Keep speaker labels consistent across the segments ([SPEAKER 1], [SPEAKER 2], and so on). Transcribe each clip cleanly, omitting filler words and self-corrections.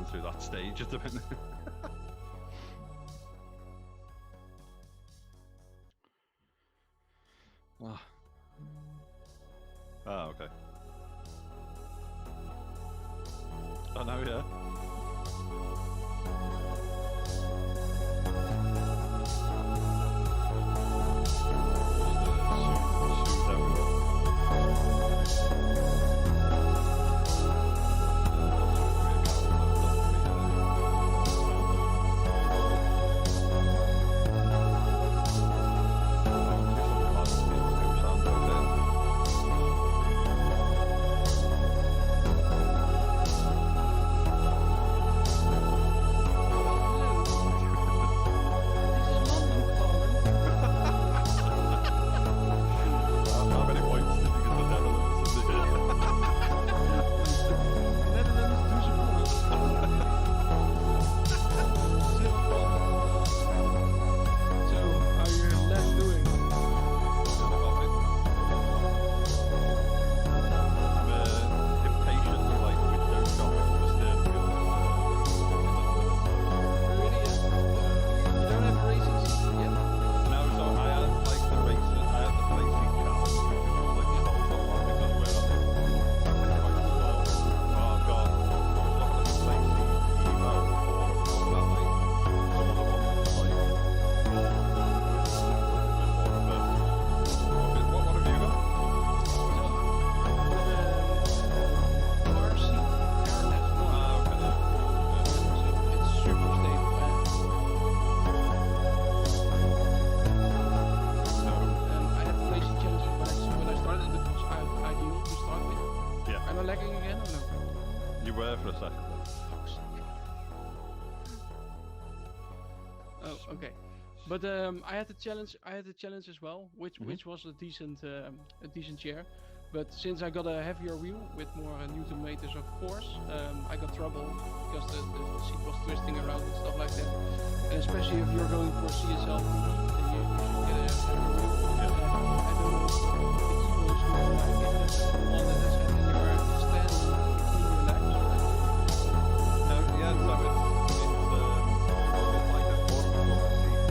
[SPEAKER 1] gone through that stage at the minute. Oh, okay. Oh no, yeah.
[SPEAKER 2] But I had the challenge. As well, which was a decent share. But since I got a heavier wheel with more Newton meters of force, I got trouble because the seat was twisting around and stuff like that. And especially if you're going for CSL, then you should get a heavier wheel. I don't know if the Evo is good, like if that's the one that has had in your stand between your legs.
[SPEAKER 1] No, yeah, so it's like a portable seat.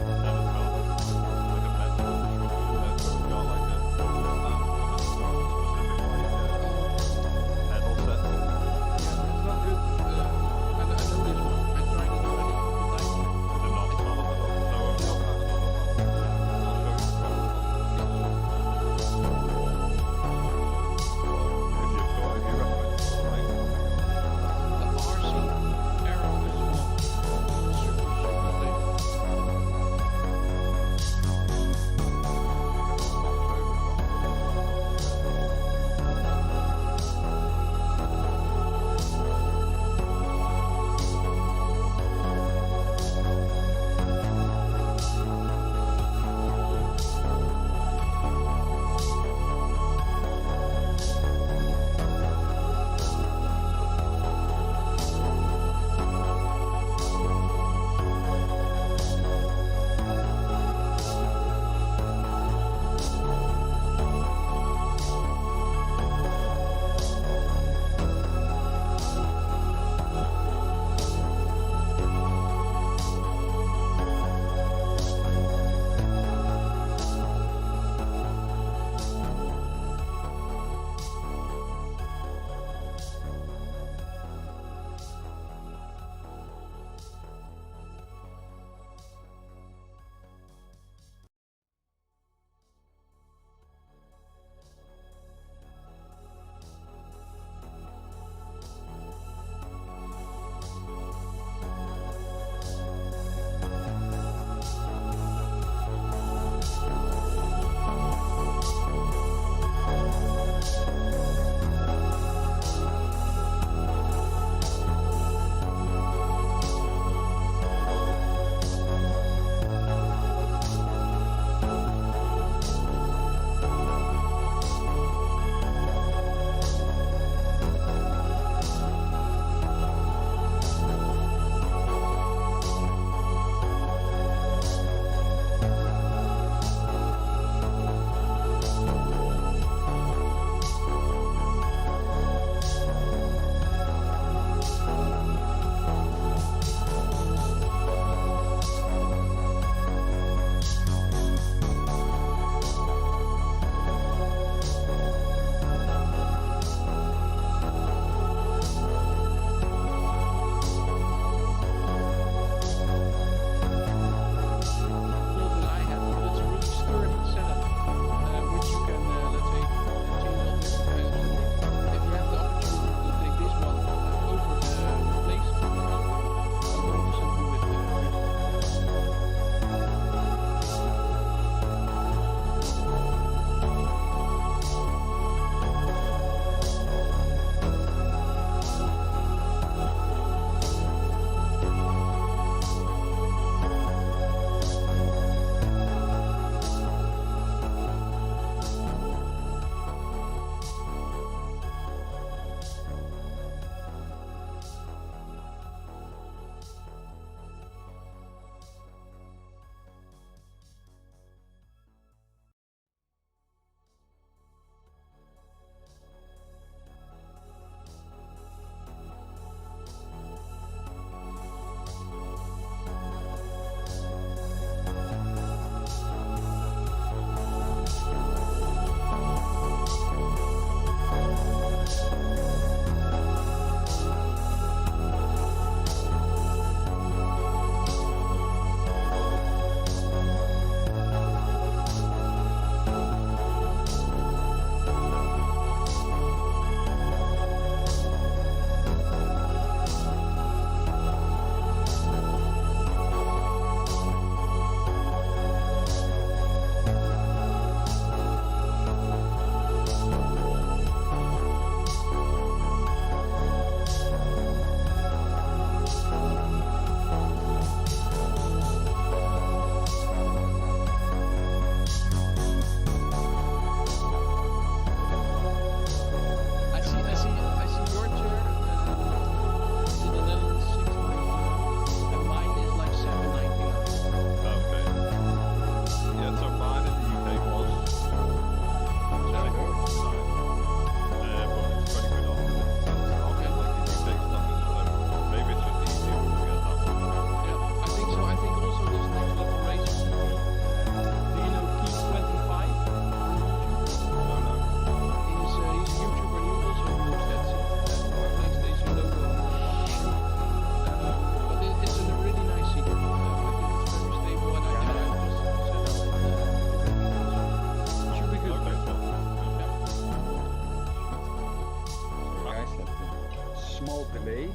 [SPEAKER 3] delay.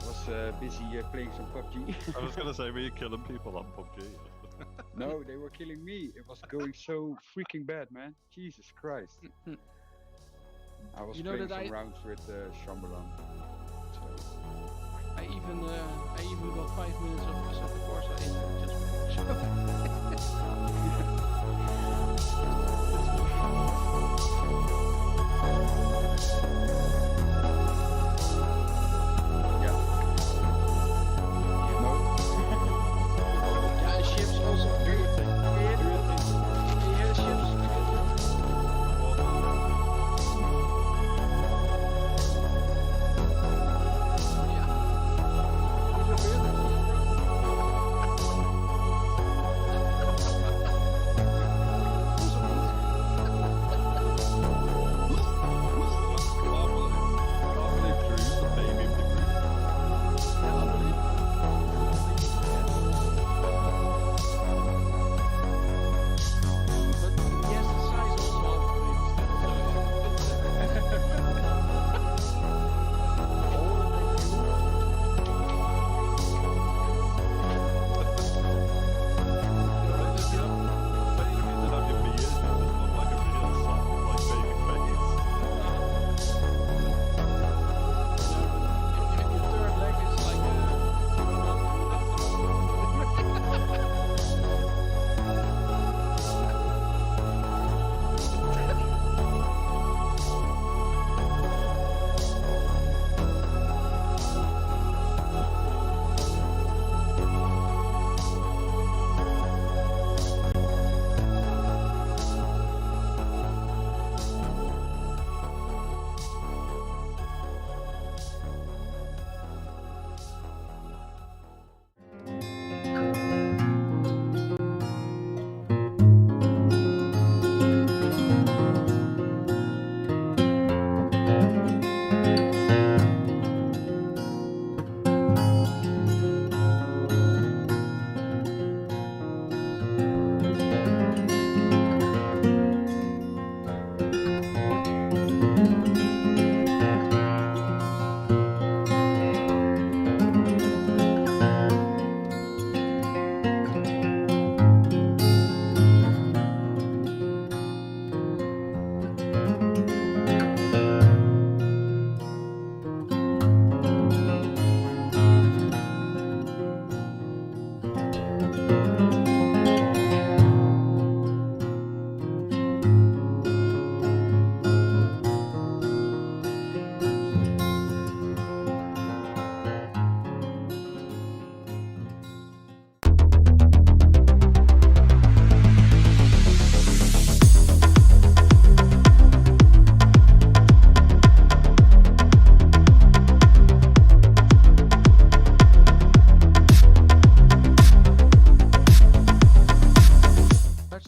[SPEAKER 3] Was busy playing some PUBG.
[SPEAKER 1] I was gonna say, were you killing people on PUBG?
[SPEAKER 3] No, they were killing me. It was going so freaking bad, man. Jesus Christ.
[SPEAKER 2] Mm.
[SPEAKER 3] I was
[SPEAKER 2] You know
[SPEAKER 3] playing
[SPEAKER 2] that
[SPEAKER 3] some rounds with Shomberlon. So
[SPEAKER 2] I even got 5 minutes of Assetto Corsa in just
[SPEAKER 3] yeah. You know?
[SPEAKER 2] yeah, and ships also do your thing. Can you hear the ships?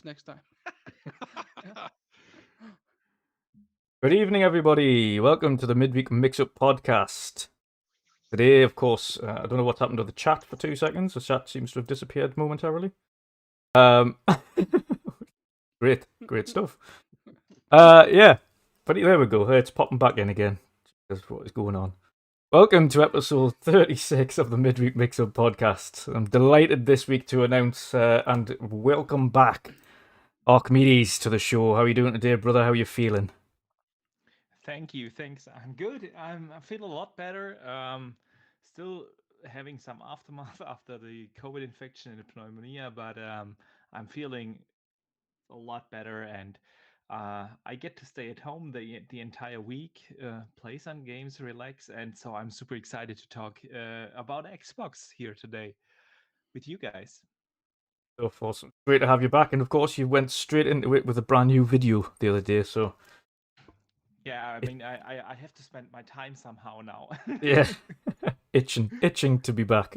[SPEAKER 2] Next time.
[SPEAKER 4] Good evening, everybody. Welcome to the Midweek Mix-Up Podcast. Today, of course, I don't know what's happened to the chat for 2 seconds. The chat seems to have disappeared momentarily. Great stuff. Yeah, but there we go. It's popping back in again. That's what is going on. Welcome to episode 36 of the Midweek Mix-Up Podcast. I'm delighted this week to announce and welcome back Archimedes to the show. How are you doing today, brother? How are you feeling?
[SPEAKER 5] Thank you. Thanks. I'm good. I feel a lot better. Still having some aftermath after the COVID infection and the pneumonia, but I'm feeling a lot better, and I get to stay at home the entire week, play some games, relax, and so I'm super excited to talk about Xbox here today with you guys.
[SPEAKER 4] So awesome. Great to have you back. And of course, you went straight into it with a brand new video the other day. So
[SPEAKER 5] Yeah, I mean, I have to spend my time somehow now.
[SPEAKER 4] yeah, itching to be back.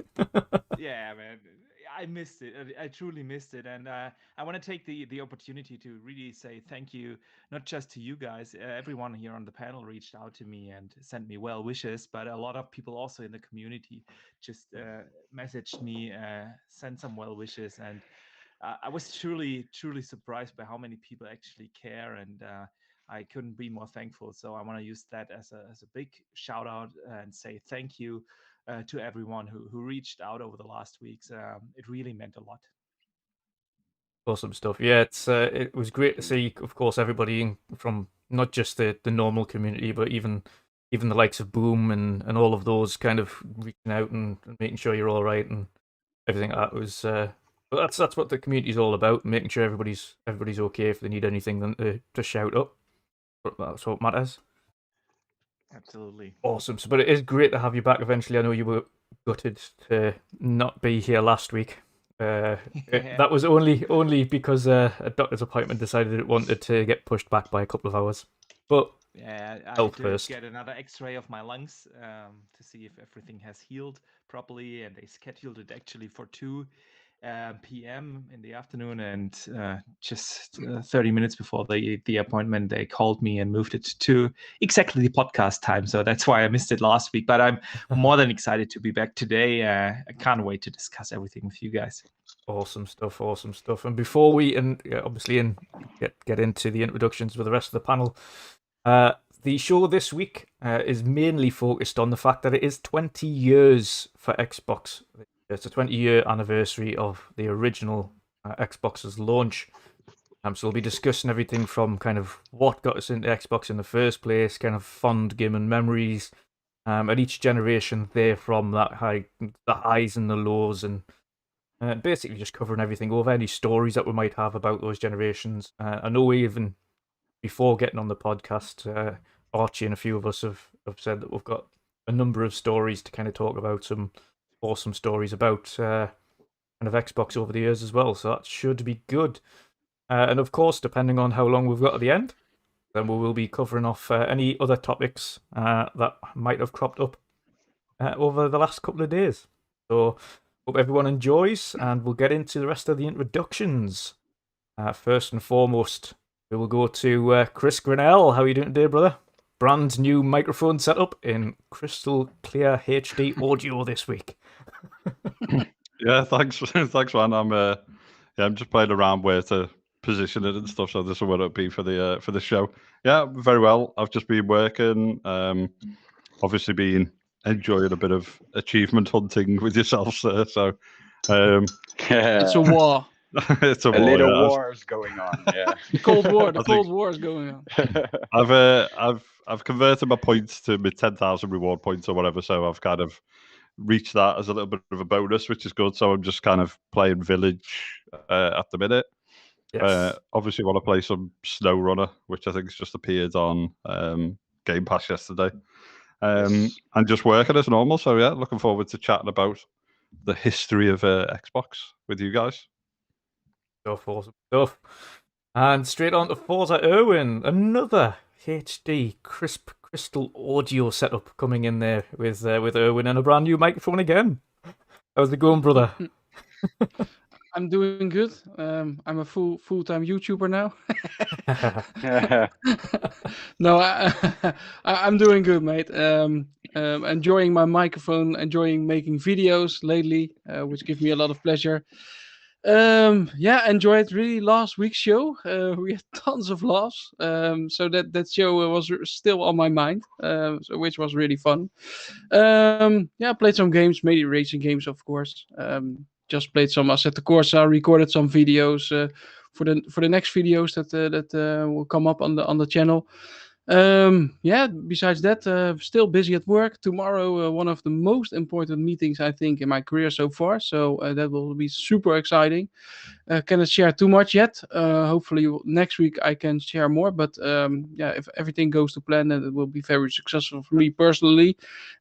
[SPEAKER 5] Yeah, man, I missed it. I truly missed it, and I want to take the opportunity to really say thank you, not just to you guys. Everyone here on the panel reached out to me and sent me well wishes, but a lot of people also in the community just messaged me, sent some well wishes, and I was truly surprised by how many people actually care, and I couldn't be more thankful. So I want to use that as a big shout out and say thank you to everyone who reached out over the last weeks. It really meant a lot.
[SPEAKER 4] Awesome stuff. Yeah, it was great to see, of course, everybody from not just the normal community, but even the likes of Boom and all of those kind of reaching out and making sure you're all right and everything like that was. But that's what the community's all about, making sure everybody's okay. If they need anything, then to shout up. But that's what matters.
[SPEAKER 5] Absolutely.
[SPEAKER 4] Awesome. But it is great to have you back eventually. I know you were gutted to not be here last week. That was only because a doctor's appointment decided it wanted to get pushed back by a couple of hours. But
[SPEAKER 5] yeah, I
[SPEAKER 4] health
[SPEAKER 5] had to
[SPEAKER 4] first.
[SPEAKER 5] get another X-ray of my lungs to see if everything has healed properly, and they scheduled it actually for 2 p.m. in the afternoon, and just 30 minutes before the appointment, they called me and moved it to exactly the podcast time. So that's why I missed it last week. But I'm more than excited to be back today. I can't wait to discuss everything with you guys.
[SPEAKER 4] Awesome stuff. And before we obviously get into the introductions with the rest of the panel, the show this week is mainly focused on the fact that it is 20 years for Xbox. It's a 20-year anniversary of the original Xbox's launch. So we'll be discussing everything from kind of what got us into Xbox in the first place, kind of fond gaming memories, and each generation there from the highs and the lows, and basically just covering everything over, any stories that we might have about those generations. I know even before getting on the podcast, Archie and a few of us have said that we've got a number of stories to kind of talk about, some awesome stories about kind of Xbox over the years as well. So that should be good. And of course, depending on how long we've got at the end, then we will be covering off any other topics that might have cropped up over the last couple of days. So hope everyone enjoys, and we'll get into the rest of the introductions. First and foremost, we will go to Chris Grannell. How are you doing today, brother? Brand new microphone setup in crystal clear HD audio this week.
[SPEAKER 1] Yeah, thanks, thanks, man. I'm just playing around where to position it and stuff. So this is what it'll be for the show. Yeah, very well. I've just been working. Obviously, been enjoying a bit of achievement hunting with yourself, sir. So,
[SPEAKER 2] It's a war.
[SPEAKER 1] it's a war,
[SPEAKER 3] little war is going on. Yeah,
[SPEAKER 2] The Cold War is going on.
[SPEAKER 1] I've converted my points to my 10,000 reward points or whatever. So I've kind of reached that as a little bit of a bonus, which is good. So I'm just kind of playing Village at the minute.
[SPEAKER 4] Yes.
[SPEAKER 1] Obviously, want to play some SnowRunner, which I think has just appeared on Game Pass yesterday. And just working as normal. So yeah, looking forward to chatting about the history of Xbox with you guys.
[SPEAKER 4] Awesome stuff. And straight on to Forza Erwin, another HD crisp crystal audio setup coming in there with Erwin and a brand new microphone again. How's it going, brother?
[SPEAKER 2] I'm doing good. I'm a full-time YouTuber now. No, I'm doing good, mate. Enjoying my microphone, enjoying making videos lately, which give me a lot of pleasure. Enjoyed really last week's show. We had tons of laughs. So that show was still on my mind, which was really fun. Played some games, mainly racing games, of course. Just played some Assetto Corsa, recorded some videos for the next videos that will come up on the channel. Besides that, still busy at work. Tomorrow, one of the most important meetings, I think, in my career so far. So that will be super exciting. Cannot share too much yet. Hopefully next week I can share more. But if everything goes to plan, then it will be very successful for me personally,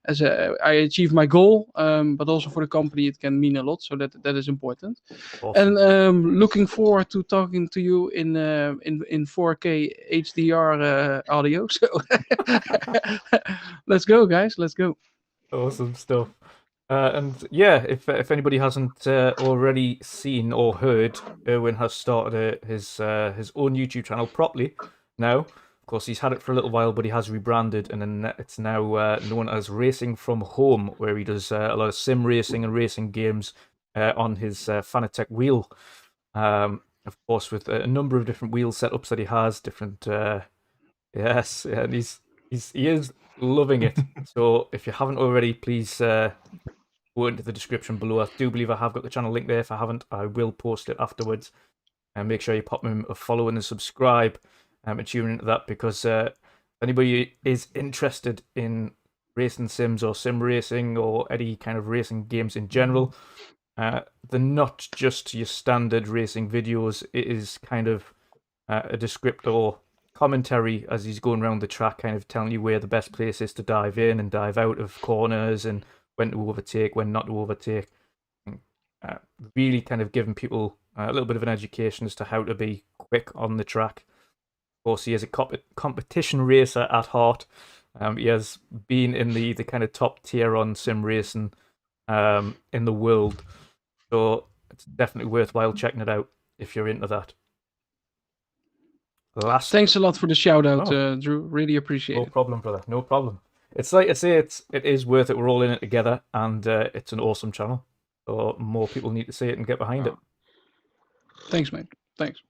[SPEAKER 2] as I achieve my goal. But also for the company, it can mean a lot. So that is important.
[SPEAKER 4] Awesome.
[SPEAKER 2] And looking forward to talking to you in 4K HDR audio. So let's go, guys. Let's go.
[SPEAKER 4] Awesome stuff. And yeah, if anybody hasn't already seen or heard, Erwin has started his own YouTube channel properly now. Of course, he's had it for a little while, but he has rebranded, and then it's now known as Racing from Home, where he does a lot of sim racing and racing games on his Fanatec wheel. Of course, with a number of different wheel setups that he has, different Yes, yeah, and he is loving it. So if you haven't already, please go into the description below. I do believe I have got the channel link there. If I haven't, I will post it afterwards. And make sure you pop him a follow and a subscribe and tune into that, because if anybody is interested in racing sims or sim racing or any kind of racing games in general, they're not just your standard racing videos. It is kind of a descriptor commentary as he's going around the track, kind of telling you where the best place is to dive in and dive out of corners and when to overtake, when not to overtake. Really kind of giving people a little bit of an education as to how to be quick on the track. Of course, he is a competition racer at heart. He has been in the kind of top tier on sim racing in the world. So it's definitely worthwhile checking it out if you're into that.
[SPEAKER 2] Thanks a lot for the shout out, Drew. Really appreciate it.
[SPEAKER 4] No problem, brother. No problem. It's like I say, it is worth it. We're all in it together, and it's an awesome channel. So more people need to see it and get behind it.
[SPEAKER 2] Thanks, mate. Thanks.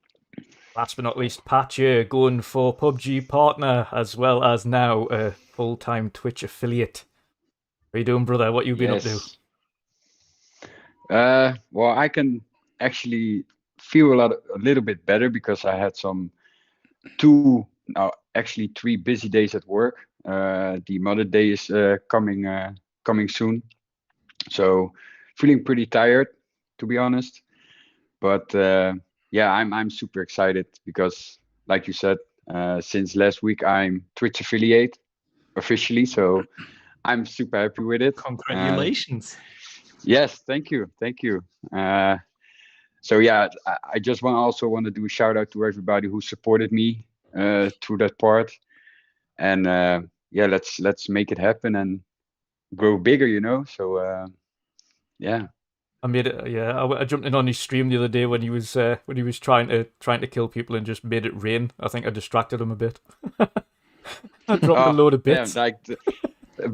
[SPEAKER 4] Last but not least, Pat, you're going for PUBG partner as well as now a full-time Twitch affiliate. How you doing, brother? What you been up to?
[SPEAKER 3] Well, I can actually feel a little bit better because I had actually 3 busy days at work. The Mother Day is coming soon, so feeling pretty tired, to be honest. But yeah, I'm super excited because, like you said, since last week I'm Twitch affiliate officially, so I'm super happy with it.
[SPEAKER 5] Congratulations.
[SPEAKER 3] Yes, thank you. So yeah, I just also want to do a shout out to everybody who supported me through that part, and yeah, let's make it happen and grow bigger, So yeah.
[SPEAKER 4] I made it. Yeah, I jumped in on his stream the other day when he was trying to kill people and just made it rain. I think I distracted him a bit. I dropped a load of bits.
[SPEAKER 3] Yeah, like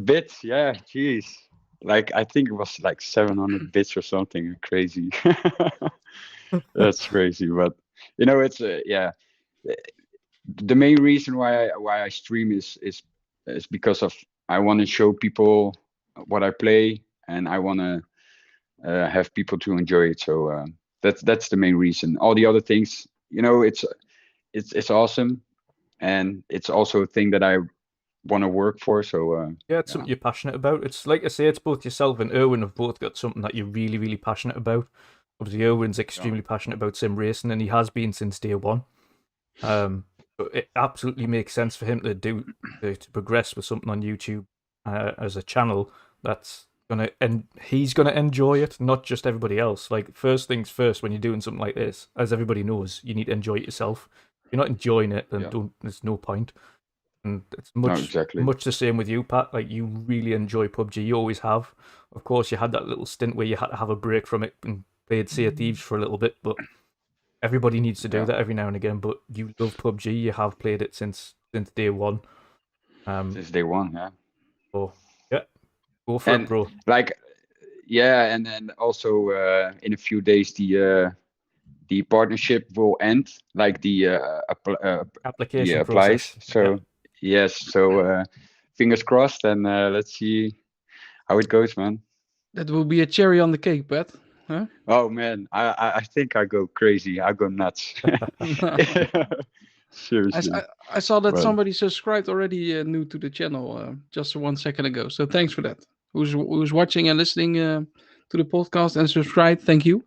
[SPEAKER 3] bits. Yeah, jeez. Like I think it was like 700 bits or something crazy. That's crazy, but it's yeah. The main reason why I stream is because of I want to show people what I play, and I want to have people to enjoy it. So that's the main reason. All the other things, it's awesome, and it's also a thing that I want to work for. So
[SPEAKER 4] yeah, it's something you're passionate about. It's like I say, it's both yourself and Erwin have both got something that you're really, really passionate about. Obviously, Erwin's extremely passionate about sim racing, and he has been since day one. But it absolutely makes sense for him to progress with something on YouTube as a channel that's he's gonna enjoy it, not just everybody else. Like, first things first, when you're doing something like this, as everybody knows, you need to enjoy it yourself. If you're not enjoying it, then there's no point. And it's much the same with you, Pat. Like, you really enjoy PUBG, you always have. Of course, you had that little stint where you had to have a break from it and played Sea of Thieves for a little bit, but everybody needs to do that every now and again. But you love PUBG, you have played it since day one.
[SPEAKER 3] Since day one, yeah.
[SPEAKER 4] So yeah, go for it, bro.
[SPEAKER 3] Like, yeah, and then also in a few days the partnership will end, like the
[SPEAKER 4] application
[SPEAKER 3] applies.
[SPEAKER 4] process.
[SPEAKER 3] So yes, so fingers crossed, and let's see how it goes, man.
[SPEAKER 2] That will be a cherry on the cake, Pat. Huh?
[SPEAKER 3] Oh man, I think I go crazy. I go nuts. Seriously.
[SPEAKER 2] I saw that somebody subscribed already new to the channel just 1 second ago. So thanks for that. Who's watching and listening to the podcast and subscribe? Thank you.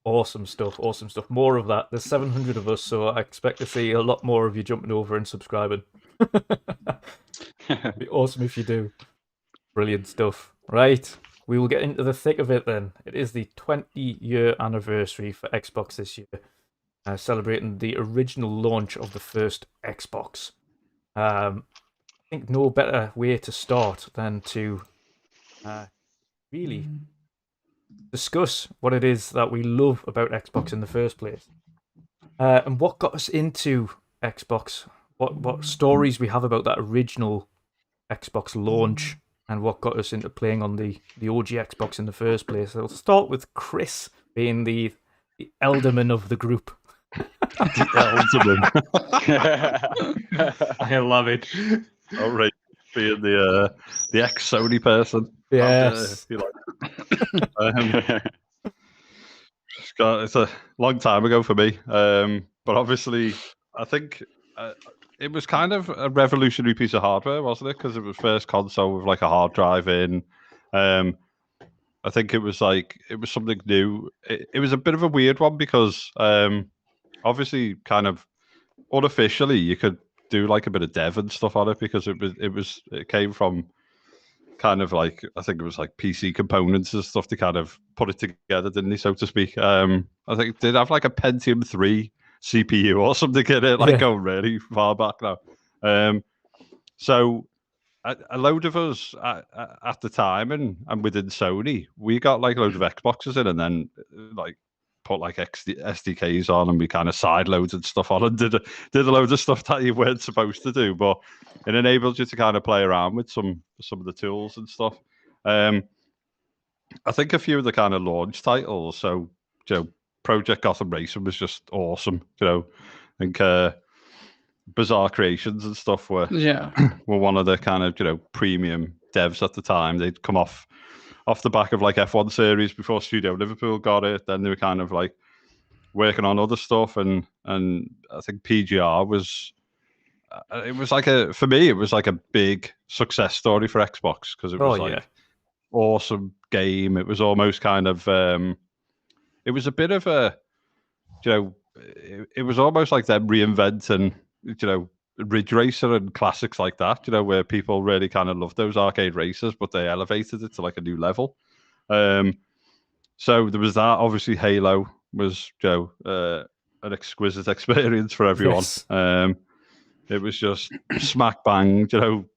[SPEAKER 4] Awesome stuff. More of that. There's 700 of us, so I expect to see a lot more of you jumping over and subscribing. It'd be awesome if you do. Brilliant stuff. Right, we will get into the thick of it then. It is the 20-year anniversary for Xbox this year, celebrating the original launch of the first Xbox. I think no better way to start than to really discuss what it is that we love about Xbox in the first place, and what got us into Xbox, what stories we have about that original Xbox launch, and what got us into playing on the OG Xbox in the first place. I'll start with Chris being the elderman of the group.
[SPEAKER 1] the Elderman.
[SPEAKER 5] I love it.
[SPEAKER 1] All right, being the ex-Sony person.
[SPEAKER 4] Yes.
[SPEAKER 1] It's a long time ago for me, but obviously, I think it was kind of a revolutionary piece of hardware, wasn't it? Because it was first console with like a hard drive in. I think it was something new. It was a bit of a weird one because obviously, kind of unofficially, you could do like a bit of dev and stuff on it because it came from kind of like, I think it was like PC components and stuff to kind of put it together, didn't they, so to speak? I think it did have like a Pentium 3 CPU or something in it, like going really far back now. So a load of us at the time and within Sony, we got like loads of Xboxes in, and then like put like SDKs on, and we kind of side loaded stuff on and did a load of stuff that you weren't supposed to do, but it enabled you to kind of play around with some of the tools and stuff. I think a few of the kind of launch titles, so Project Gotham Racing was just awesome. I think Bizarre Creations and stuff were one of the kind of premium devs at the time. They'd come off the back of like F1 series before Studio Liverpool got it. Then they were kind of like working on other stuff, and I think PGR was it was like for me it was like a big success story for Xbox, because it was awesome game. It was almost kind of it was a bit of a it was almost like them reinventing Ridge Racer and classics like that, where people really kind of loved those arcade races, but they elevated it to like a new level. So there was that. Obviously, Halo was an exquisite experience for everyone.
[SPEAKER 4] Yes.
[SPEAKER 1] It was just smack bang,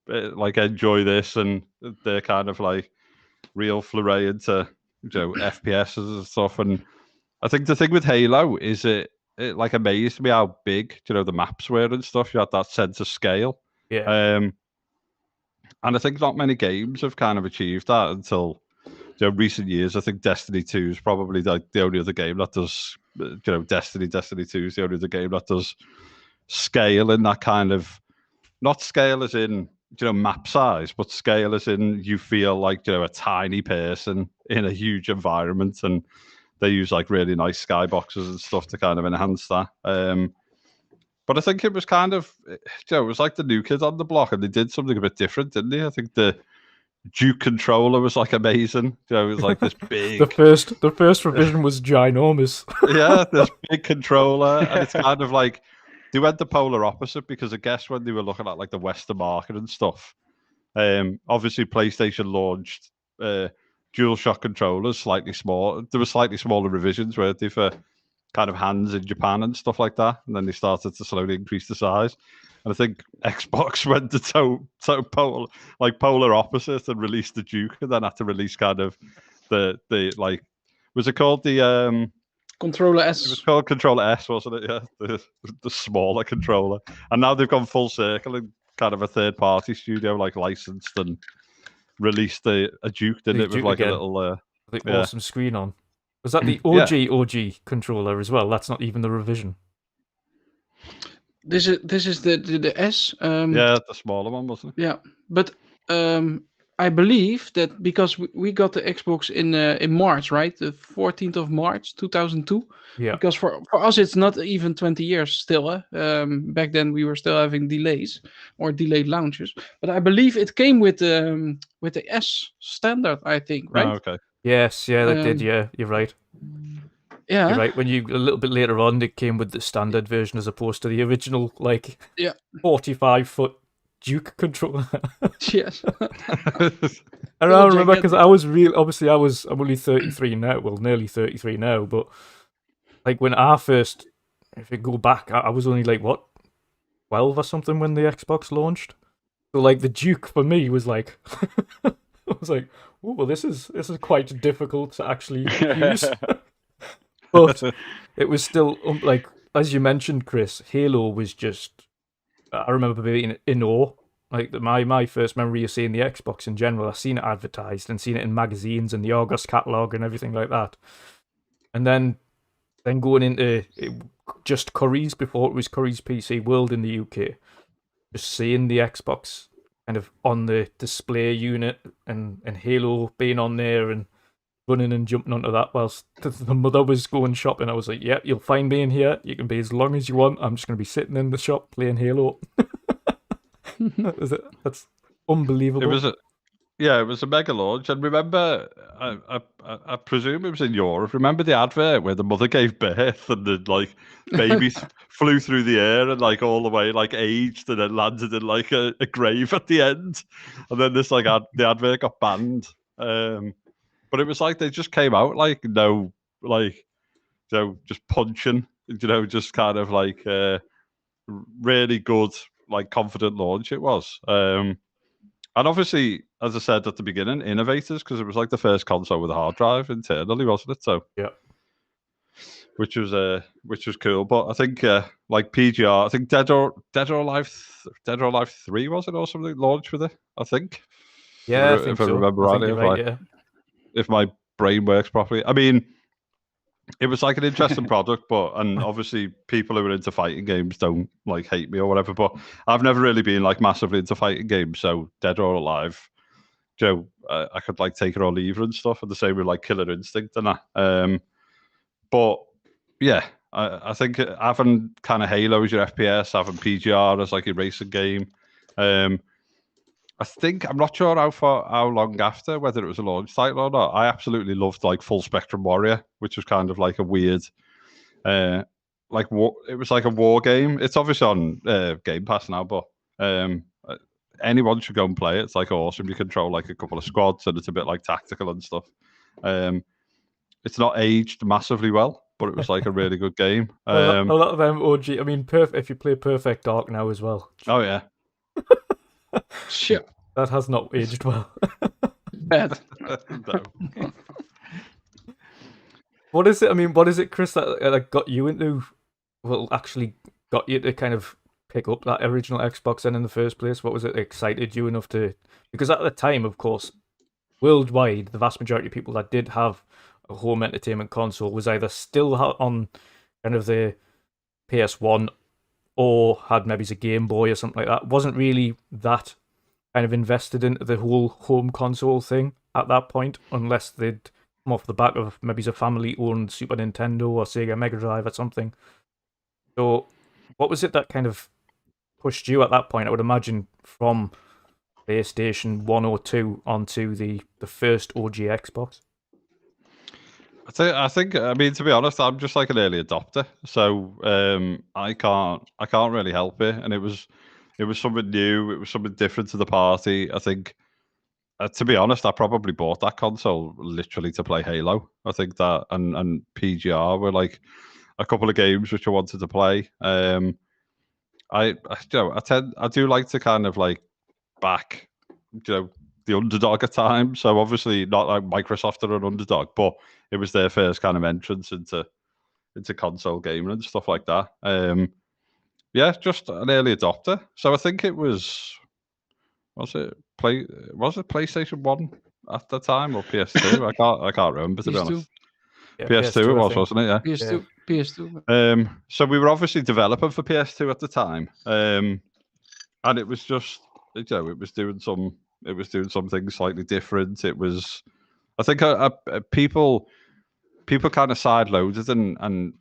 [SPEAKER 1] like enjoy this, and they're kind of like real foray into FPSs and stuff. And I think the thing with Halo is it like amazed me how big the maps were and stuff. You had that sense of scale.
[SPEAKER 4] Yeah.
[SPEAKER 1] And I think not many games have kind of achieved that until recent years. I think Destiny 2 is probably like the only other game that does Destiny 2 is the only other game that does scale in that kind of, not scale as in map size, but scale as in you feel like a tiny person in a huge environment, and they use like really nice skyboxes and stuff to kind of enhance that. But I think it was kind of, it was like the new kid on the block, and they did something a bit different, didn't they? I think the Duke controller was like amazing. It was like this big.
[SPEAKER 4] the first revision was ginormous.
[SPEAKER 1] Yeah, this big controller, and it's kind of like they went the polar opposite, because I guess when they were looking at like the Western market and stuff, obviously PlayStation launched DualShock controllers slightly small. There were slightly smaller revisions, weren't they, for kind of hands in Japan and stuff like that, and then they started to slowly increase the size. And I think Xbox went to polar opposite and released the Duke, and then had to release kind of the like, was it called the
[SPEAKER 2] Controller S?
[SPEAKER 1] It was called Controller S, wasn't it? Yeah, the smaller controller. And now they've gone full circle and kind of a third party studio like licensed and released a Duke, didn't it? With like again. A little
[SPEAKER 4] awesome screen on. Was that the OG controller as well? That's not even the revision.
[SPEAKER 2] This is the S.
[SPEAKER 1] Yeah, the smaller one, wasn't it?
[SPEAKER 2] Yeah, but I believe that because we got the Xbox in March, right? The 14th of March, 2002.
[SPEAKER 4] Yeah.
[SPEAKER 2] Because for us, it's not even 20 years still. Back then, we were still having delays or delayed launches. But I believe it came with the S standard, I think, right?
[SPEAKER 1] Oh, okay.
[SPEAKER 4] Yes, yeah, that did. Yeah, you're right.
[SPEAKER 2] Yeah,
[SPEAKER 4] you're right. When you a little bit later on, it came with the standard version as opposed to the original, like 45-foot Duke controller.
[SPEAKER 2] Yes.
[SPEAKER 4] I remember because I was I'm only 33 now. Well, nearly 33 now. But like when I first, if you go back, I was only like 12 or something when the Xbox launched. So like the Duke for me was like, I was like, oh well, this is quite difficult to actually use. But it was still like, as you mentioned, Chris, Halo was just. I remember being in awe. Like my first memory of seeing the Xbox in general, I've seen it advertised and seen it in magazines and the Argos catalogue and everything like that. And then then going into just Curry's before it was Curry's PC World in the UK, just seeing the Xbox kind of on the display unit and Halo being on there and running and jumping onto that whilst the mother was going shopping. I was like, yeah, you'll find me in here. You can be as long as you want. I'm just going to be sitting in the shop playing Halo. That's unbelievable.
[SPEAKER 1] It was a mega launch. And remember, I presume it was in Europe. Remember the advert where the mother gave birth and the like babies flew through the air and like all the way like aged and then landed in like a grave at the end. And then this like the advert got banned. But it was like they just came out like just punching, just kind of like really good, like confident launch it was. And obviously, as I said at the beginning, innovators, because it was like the first console with a hard drive internally, wasn't it? So
[SPEAKER 4] yeah,
[SPEAKER 1] which was cool. But I think like PGR, I think Dead or Alive 3 was it or something launched with it? I think.
[SPEAKER 4] Yeah,
[SPEAKER 1] if I remember rightly,
[SPEAKER 4] right,
[SPEAKER 1] if my brain works properly. I mean, it was like an interesting product, and obviously people who are into fighting games don't like hate me or whatever. But I've never really been like massively into fighting games, so Dead or Alive, Joe, I could like take it or leave it and stuff. And the same with like Killer Instinct and that. But yeah, I think having kind of Halo as your FPS, having PGR as like your racing game. I think I'm not sure how long after, whether it was a launch title or not. I absolutely loved like Full Spectrum Warrior, which was kind of like a weird, it was like a war game. It's obviously on Game Pass now, but anyone should go and play it. It's like awesome. You control like a couple of squads, and it's a bit like tactical and stuff. It's not aged massively well, but it was like a really good game.
[SPEAKER 4] a lot of them OG. I mean, if you play Perfect Dark now as well.
[SPEAKER 1] Oh yeah.
[SPEAKER 2] Shit.
[SPEAKER 4] That has not aged well.
[SPEAKER 2] Bad.
[SPEAKER 1] No.
[SPEAKER 4] What is it? I mean, what is it, Chris, that got you into? Well, actually, got you to kind of pick up that original Xbox then in the first place? What was it that excited you enough to? Because at the time, of course, worldwide, the vast majority of people that did have a home entertainment console was either still on kind of the PS1 or had maybe a Game Boy or something like that. Wasn't really that kind of invested into the whole home console thing at that point, unless they'd come off the back of maybe a family-owned Super Nintendo or Sega Mega Drive or something. So what was it that kind of pushed you at that point? I would imagine from PlayStation 1 or 2 onto the first OG Xbox.
[SPEAKER 1] I think. I mean, to be honest, I'm just like an early adopter, so I can't really help it. And it was something new. It was something different to the party. I think. To be honest, I probably bought that console literally to play Halo. I think that and PGR were like a couple of games which I wanted to play. I do like to kind of like back, the underdog at times. So obviously not like Microsoft are an underdog, but it was their first kind of entrance into console gaming and stuff like that. Just an early adopter. So I think it was it PlayStation 1 at the time or PS2? I can't remember, to be
[SPEAKER 2] PS2.
[SPEAKER 1] honest.
[SPEAKER 4] Yeah,
[SPEAKER 1] PS2 it was, wasn't it? Yeah.
[SPEAKER 2] PS2. PS2.
[SPEAKER 1] So we were obviously developing for PS2 at the time. And it was just, it was doing some things slightly different. It was, I think, people kind of sideloaded and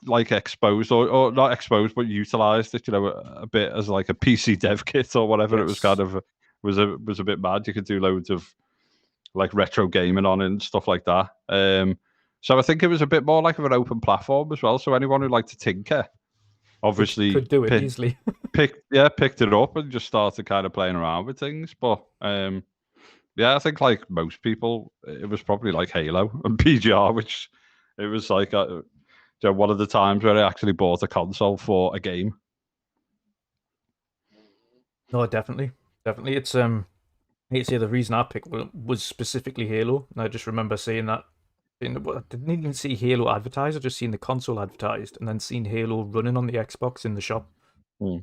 [SPEAKER 1] like exposed or not exposed, but utilized it, a bit as like a PC dev kit or whatever. Yes. It was kind of was a bit mad. You could do loads of like retro gaming on it and stuff like that. So I think it was a bit more like of an open platform as well. So anyone who liked to tinker, obviously
[SPEAKER 4] could do it easily.
[SPEAKER 1] picked it up and just started kind of playing around with things. But I think like most people, it was probably like Halo and PGR, which it was like one of the times where I actually bought a console for a game.
[SPEAKER 4] No, definitely. It's I hate to say the reason I picked was specifically Halo, and I just remember saying that. I didn't even see Halo advertised. I just seen the console advertised, and then seen Halo running on the Xbox in the shop. I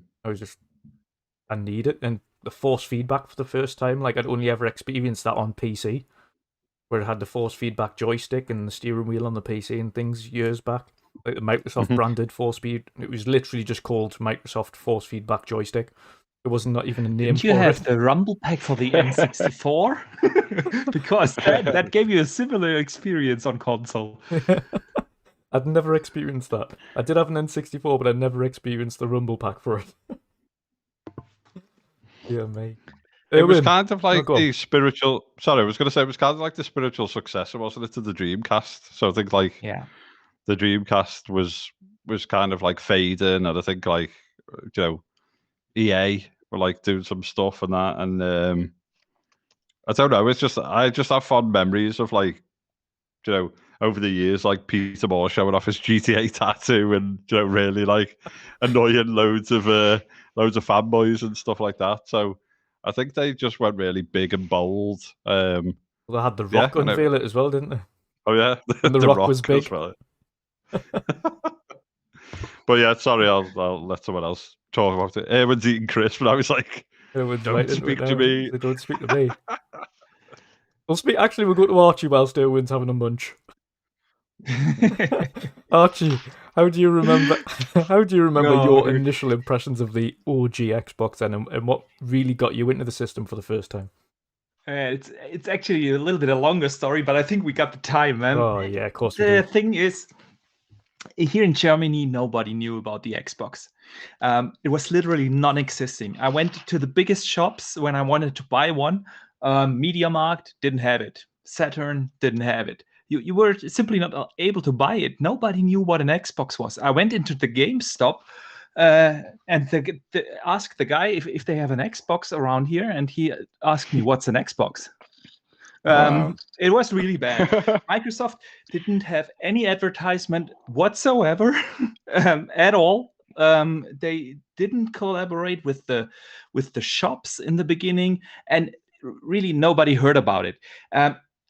[SPEAKER 4] need it, and the force feedback for the first time. Like I'd only ever experienced that on PC, where it had the force feedback joystick and the steering wheel on the PC and things years back, like the Microsoft branded force feed. It was literally just called Microsoft Force Feedback Joystick. There wasn't not even a name
[SPEAKER 5] Didn't you
[SPEAKER 4] for
[SPEAKER 5] have
[SPEAKER 4] it.
[SPEAKER 5] the rumble pack for the N64? Because that gave you a similar experience on console.
[SPEAKER 4] I'd never experienced that. I did have an N64, but I never experienced the rumble pack for it. Yeah, mate.
[SPEAKER 1] It was
[SPEAKER 4] Erwin.
[SPEAKER 1] kind of like
[SPEAKER 4] go on.
[SPEAKER 1] the spiritual. Sorry, I was going to say it was kind of like the spiritual successor, wasn't it, to the Dreamcast? So I think like
[SPEAKER 5] Yeah.
[SPEAKER 1] the Dreamcast was kind of like fading, and I think like EA were like doing some stuff and that, and I don't know. It's just I just have fond memories of like over the years, like Peter Moore showing off his GTA tattoo and really like annoying loads of fanboys and stuff like that. So I think they just went really big and bold.
[SPEAKER 4] Well, they had The
[SPEAKER 1] yeah,
[SPEAKER 4] Rock unveil it as well, didn't they?
[SPEAKER 1] Oh yeah,
[SPEAKER 4] And The Rock was big.
[SPEAKER 1] as well. But yeah, sorry, I'll let someone else talk about it. Erwin's eating crisp, and I was like,
[SPEAKER 4] Erwin's
[SPEAKER 1] "Don't
[SPEAKER 4] right into
[SPEAKER 1] speak
[SPEAKER 4] it
[SPEAKER 1] to
[SPEAKER 4] now.
[SPEAKER 1] me."
[SPEAKER 4] They don't speak to me. Actually, we'll go to Archie whilst Erwin's having a munch. Archie, how do you remember? How do you remember your initial impressions of the OG Xbox then, and what really got you into the system for the first time?
[SPEAKER 5] It's actually a little bit a longer story, but I think we got the time.
[SPEAKER 4] Oh yeah, of course we
[SPEAKER 5] The
[SPEAKER 4] do.
[SPEAKER 5] thing is, here in Germany, nobody knew about the Xbox. It was literally non-existing. I went to the biggest shops when I wanted to buy one. MediaMarkt didn't have it. Saturn didn't have it. You were simply not able to buy it. Nobody knew what an Xbox was. I went into the GameStop and asked the guy if they have an Xbox around here, and he asked me, "What's an Xbox?"
[SPEAKER 3] Wow.
[SPEAKER 5] It was really bad. Microsoft didn't have any advertisement whatsoever at all. They didn't collaborate with the shops in the beginning, and really nobody heard about it.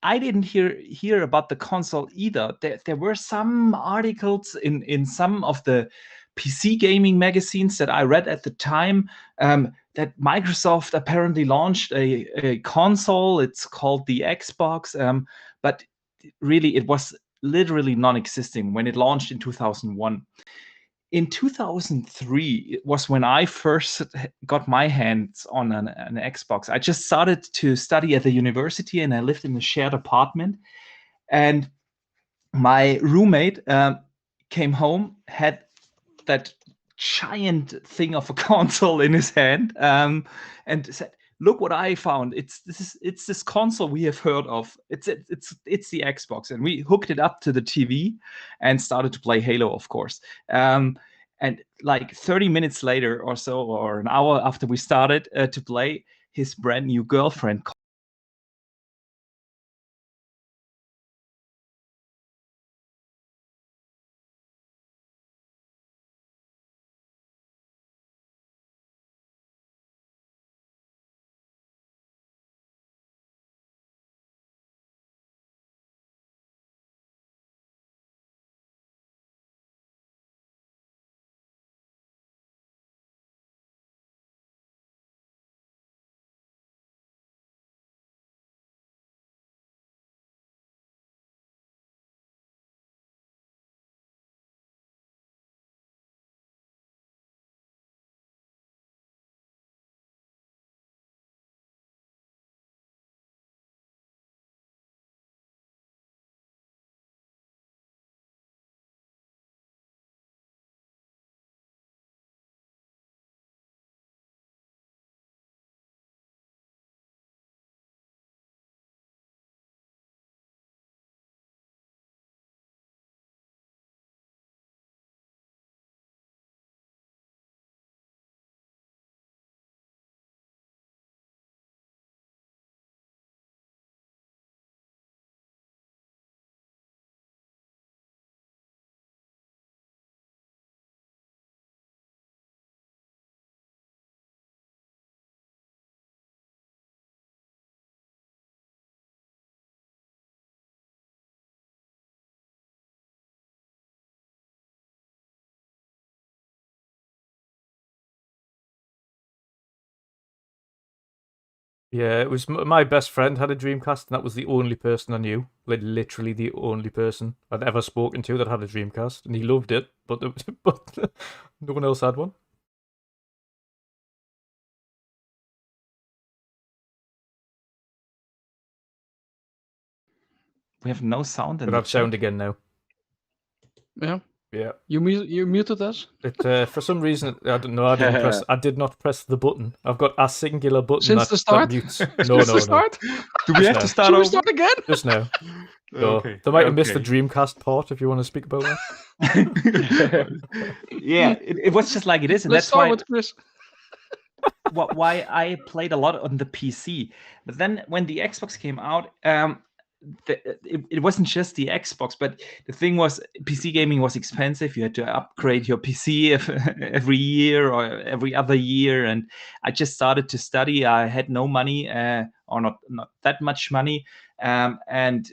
[SPEAKER 5] I didn't hear about the console either. There were some articles in some of the PC gaming magazines that I read at the time, that Microsoft apparently launched a console. It's called the Xbox, but really it was literally non-existing when it launched in 2001. In 2003, it was when I first got my hands on an Xbox. I just started to study at the university, and I lived in a shared apartment. And my roommate came home, had that giant thing of a console in his hand, and said, "Look what I found! It's this console we have heard of. It's the Xbox." And we hooked it up to the TV and started to play Halo, of course. And like 30 minutes later or so, or an hour after we started to play, his brand new girlfriend
[SPEAKER 4] Yeah, it was my best friend had a Dreamcast, and that was the only person I knew, like literally the only person I'd ever spoken to that had a Dreamcast, and he loved it, but but no one else had one.
[SPEAKER 5] We have no sound in
[SPEAKER 4] But
[SPEAKER 5] the
[SPEAKER 4] I've sound
[SPEAKER 5] chat.
[SPEAKER 4] again now.
[SPEAKER 2] Yeah.
[SPEAKER 4] Yeah.
[SPEAKER 2] You muted us.
[SPEAKER 4] It for some reason I don't know. I did not press the button. I've got a singular button
[SPEAKER 2] Since the
[SPEAKER 4] that
[SPEAKER 2] start?
[SPEAKER 4] mutes.
[SPEAKER 2] Since
[SPEAKER 4] No,
[SPEAKER 2] the start?
[SPEAKER 5] Do we have to start
[SPEAKER 2] Should we
[SPEAKER 5] over?
[SPEAKER 2] start again?
[SPEAKER 4] Just now. So
[SPEAKER 5] Okay.
[SPEAKER 4] they might have missed the Dreamcast part if you want to speak about that.
[SPEAKER 5] Yeah, it was just like it is, and
[SPEAKER 2] Let's
[SPEAKER 5] that's
[SPEAKER 2] start
[SPEAKER 5] why
[SPEAKER 2] with Chris.
[SPEAKER 5] why I played a lot on the PC. But then when the Xbox came out, it wasn't just the Xbox, but the thing was PC gaming was expensive. You had to upgrade your PC every year or every other year, and I just started to study. I had no money, or not that much money, and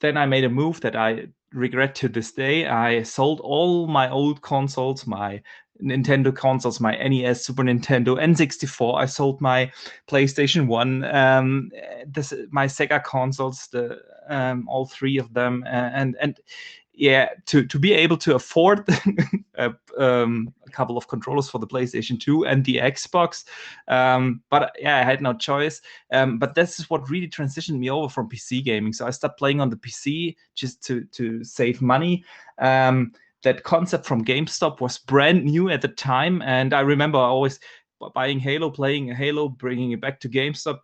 [SPEAKER 5] then I made a move that I regret to this day. I sold all my old consoles, my Nintendo consoles, my NES, Super Nintendo, N64. I sold my PlayStation 1, my Sega consoles, all three of them, and yeah, to be able to afford a couple of controllers for the PlayStation 2 and the Xbox. But yeah, I had no choice. But this is what really transitioned me over from PC gaming. So I started playing on the PC just to save money. That concept from GameStop was brand new at the time, and I remember always buying Halo, playing Halo, bringing it back to GameStop,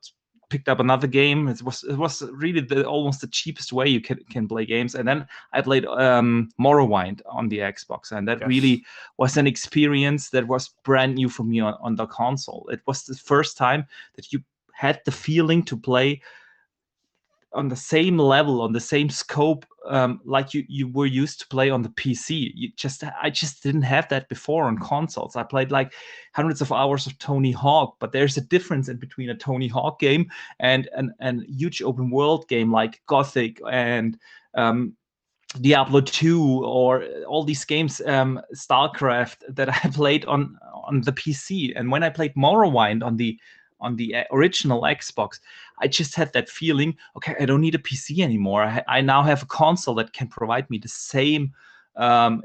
[SPEAKER 5] picked up another game. It was really almost the cheapest way you can play games. And then I played Morrowind on the Xbox, and that really was an experience that was brand new for me on the console. It was the first time that you had the feeling to play on the same level, on the same scope, like you were used to play on the PC. I just didn't have that before on consoles. I played like hundreds of hours of Tony Hawk, but there's a difference in between a Tony Hawk game and an huge open world game like Gothic and Diablo 2 or all these games, StarCraft, that I played on the PC. And when I played Morrowind on the original Xbox, I just had that feeling, okay, I don't need a PC anymore. I now have a console that can provide me the same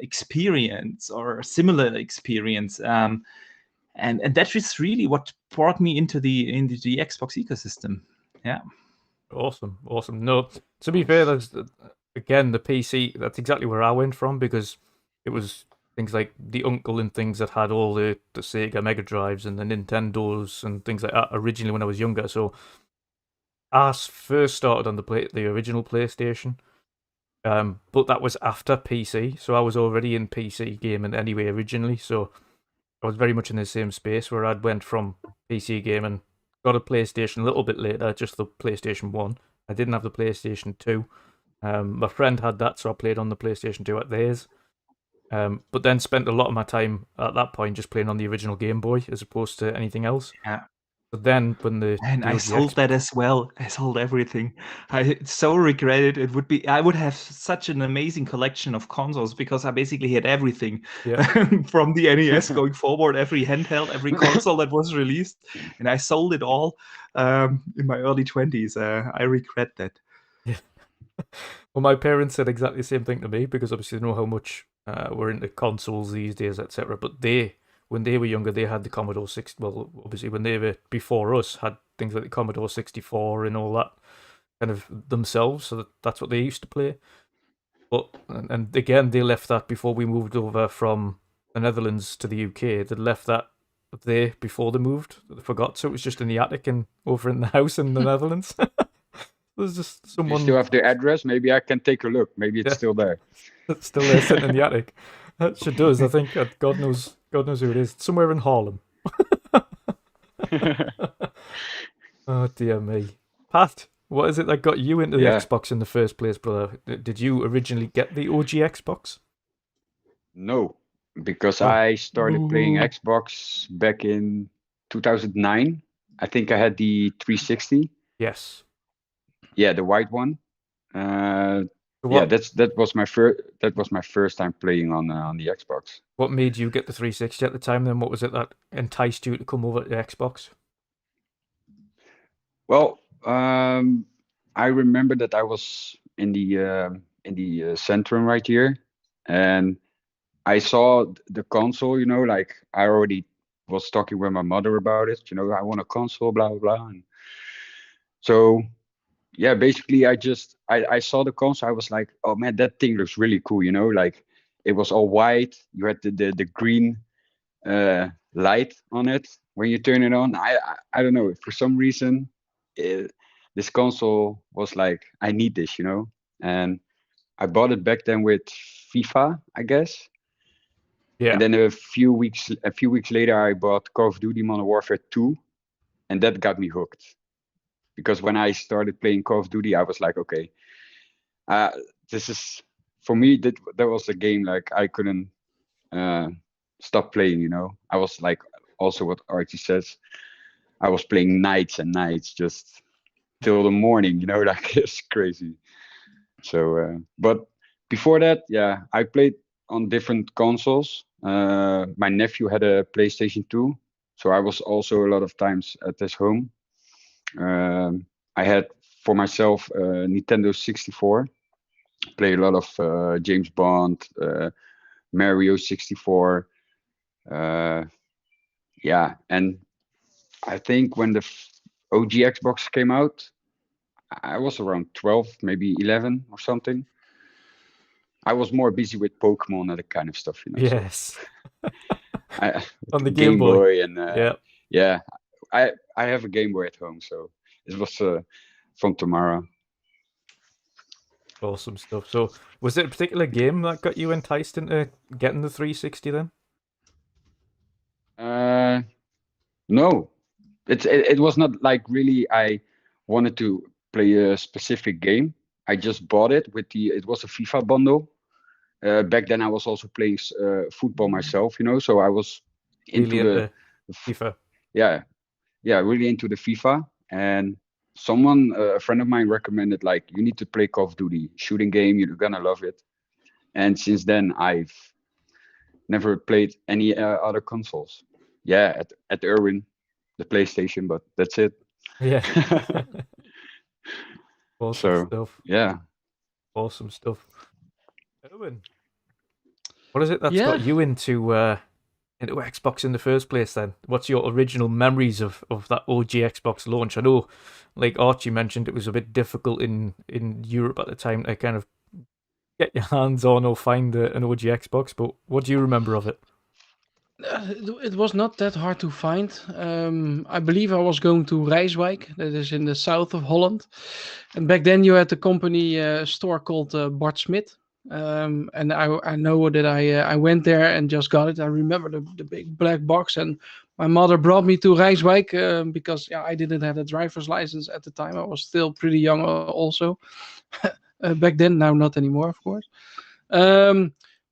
[SPEAKER 5] experience or similar experience. And that is really what brought me into the Xbox ecosystem. Yeah.
[SPEAKER 4] Awesome. No, to be fair, that's again the PC. That's exactly where I went from, because it was things like the uncle and things that had all the Sega Mega Drives and the Nintendos and things like that originally when I was younger. So I first started on the original PlayStation, but that was after PC. So I was already in PC gaming anyway originally. So I was very much in the same space where I'd went from PC gaming, got a PlayStation a little bit later, just the PlayStation 1. I didn't have the PlayStation 2. My friend had that, so I played on the PlayStation 2 at theirs. But then spent a lot of my time at that point just playing on the original Game Boy as opposed to anything else.
[SPEAKER 5] Yeah.
[SPEAKER 4] But then when
[SPEAKER 5] I sold that as well. I sold everything. I so regret it. It would be I would have such an amazing collection of consoles because I basically had everything from the NES going forward, every handheld, every console that was released, and I sold it all in my early 20s. I regret that.
[SPEAKER 4] Yeah. Well, my parents said exactly the same thing to me because obviously they know how much we're into consoles these days, etc. But when they were younger, they had the Commodore 60. Well, obviously, when they were before us, had things like the Commodore 64 and all that kind of themselves. So that's what they used to play. But and again, they left that before we moved over from the Netherlands to the UK. They left that there before they moved. They forgot, so it was just in the attic and over in the house in the Netherlands. There's just someone.
[SPEAKER 3] You still have the address? Maybe I can take a look. Maybe it's still there.
[SPEAKER 4] It's still there sitting in the attic. She does, I think. God knows who it is. It's somewhere in Harlem. Oh dear me. Pat, what is it that got you into the Xbox in the first place, brother? Did you originally get the OG Xbox?
[SPEAKER 3] No, because I started playing Xbox back in 2009. I think I had the 360.
[SPEAKER 4] Yes.
[SPEAKER 3] Yeah, the white one. That was my first time playing on the Xbox.
[SPEAKER 4] What made you get the 360 at the time then? What was it that enticed you to come over to the Xbox?
[SPEAKER 3] Well, I remember that I was in the Centrum right here, and I saw the console. Like I already was talking with my mother about it. I want a console, blah blah blah. And so yeah, basically I saw the console. I was like, oh man, that thing looks really cool. Like it was all white. You had the green light on it when you turn it on. I don't know, for some reason it, this console was like, I need this, and I bought it back then with FIFA, I guess.
[SPEAKER 4] Yeah.
[SPEAKER 3] And then a few weeks later I bought Call of Duty Modern Warfare 2, and that got me hooked, because when I started playing Call of Duty I was like, okay, uh this is, for me, that was a game like I couldn't uh stop playing. I was like, also what Archie says, I was playing nights and nights just till the morning, like it's crazy. So, but before that, yeah, I played on different consoles. My nephew had a PlayStation 2, so I was also a lot of times at his home. I had for myself Nintendo 64, play a lot of James Bond, Mario 64. Uh, yeah, and I think when the OG Xbox came out, I was around 12, maybe 11 or something. I was more busy with Pokemon and that kind of stuff, so
[SPEAKER 4] Yes.
[SPEAKER 3] I,
[SPEAKER 4] On the Game Boy.
[SPEAKER 3] and
[SPEAKER 4] Yeah.
[SPEAKER 3] yeah, I have a Game Boy at home, so it was from Tamara.
[SPEAKER 4] Awesome stuff. So, was it a particular game that got you enticed into getting the 360 then?
[SPEAKER 3] No, it was not like really I wanted to play a specific game. I just bought it it was a FIFA bundle. Back then I was also playing football myself, so I was into
[SPEAKER 4] Really
[SPEAKER 3] the
[SPEAKER 4] into FIFA.
[SPEAKER 3] yeah, really into the FIFA. And a friend of mine recommended, like, you need to play Call of Duty shooting game. You're gonna love it. And since then I've never played any other consoles. Yeah, at Erwin, the PlayStation, but that's it.
[SPEAKER 4] Yeah. Awesome
[SPEAKER 3] So
[SPEAKER 4] stuff.
[SPEAKER 3] yeah.
[SPEAKER 4] Awesome stuff. Erwin, what is it that's
[SPEAKER 2] Yeah.
[SPEAKER 4] got you into Xbox in the first place then? What's your original memories of that OG Xbox launch? I know, like Archie mentioned, it was a bit difficult in Europe at the time to kind of get your hands on or find an OG Xbox, but what do you remember of it?
[SPEAKER 2] It was not that hard to find. I believe I was going to Rijswijk, that is in the south of Holland. And back then you had a company store called Bart Smit. And I know that I went there and just got it. I remember the big black box, and my mother brought me to Rijswijk because I didn't have a driver's license at the time. I was still pretty young also. Back then, now not anymore, of course.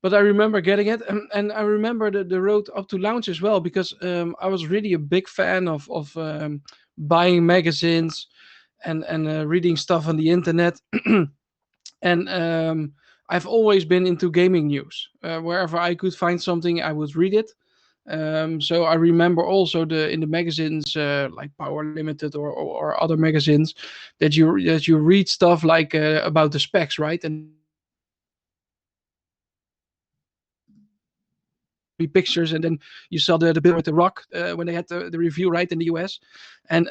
[SPEAKER 2] But I remember getting it, and I remember the road up to launch as well, because I was really a big fan of buying magazines and reading stuff on the internet. And I've always been into gaming news. Wherever I could find something, I would read it. So I remember also in the magazines like Power Limited or other magazines that you read stuff like about the specs, right? And be pictures, and then you saw the bill with the Rock when they had the review right in the US, and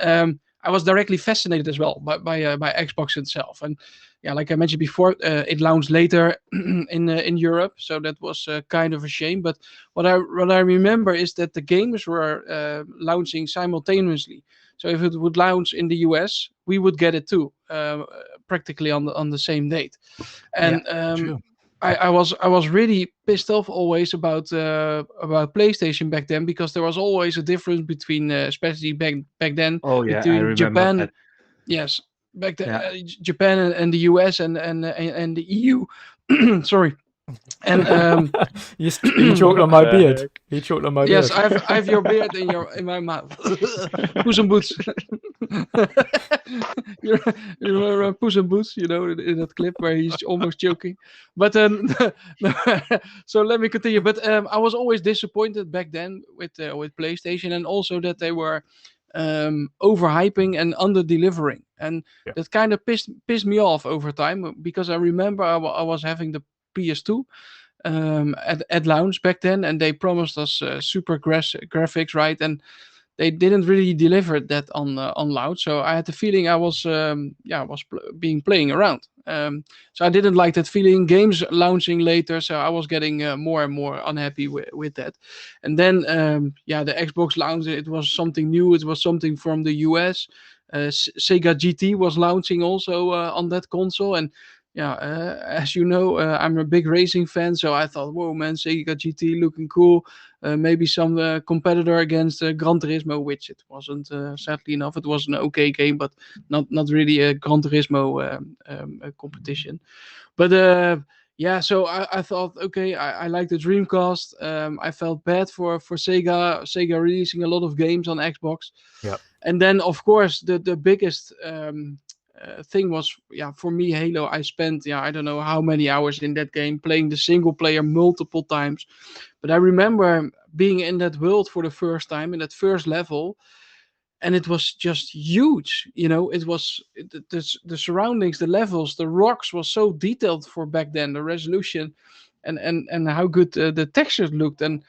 [SPEAKER 2] I was directly fascinated as well by Xbox itself. And yeah, like I mentioned before, it launched later in Europe, so that was kind of a shame. But what I remember is that the games were launching simultaneously. So if it would launch in the US, we would get it too, practically on the same date. And
[SPEAKER 4] True.
[SPEAKER 2] I was really pissed off always about PlayStation back then, because there was always a difference between especially back then
[SPEAKER 5] Oh yeah, I
[SPEAKER 2] between
[SPEAKER 5] remember
[SPEAKER 2] Japan.
[SPEAKER 5] that.
[SPEAKER 2] Yes, back then
[SPEAKER 5] Yeah.
[SPEAKER 2] Japan and the US and the EU. Sorry. And
[SPEAKER 4] you choked on my beard. You choked on my
[SPEAKER 2] yes,
[SPEAKER 4] beard.
[SPEAKER 2] I have your beard in my mouth. Puss in Boots. you remember Puss in Boots, in that clip where he's almost joking. But so let me continue. But I was always disappointed back then with PlayStation, and also that they were overhyping and under delivering, and
[SPEAKER 4] Yeah.
[SPEAKER 2] that kind of pissed me off over time, because I remember I was having the PS2 at launch back then, and they promised us super graphics, right? And they didn't really deliver that on loud. So I had the feeling I was being playing around. So I didn't like that feeling. Games launching later, so I was getting more and more unhappy with that. And then the Xbox launched. It was something new. It was something from the US. Sega GT was launching also on that console, and as you know, I'm a big racing fan, so I thought, whoa, man, Sega GT looking cool. Maybe some competitor against Gran Turismo, which it wasn't. Sadly enough, it was an okay game, but not really a Gran Turismo competition. But so I thought, okay, I like the Dreamcast. I felt bad for Sega releasing a lot of games on Xbox.
[SPEAKER 4] Yeah.
[SPEAKER 2] And then, of course, the biggest thing was, for me, Halo. I spent, I don't know how many hours in that game, playing the single player multiple times. But I remember being in that world for the first time, in that first level, and it was just huge. It was the surroundings, the levels, the rocks was so detailed for back then, the resolution, and how good the textures looked. And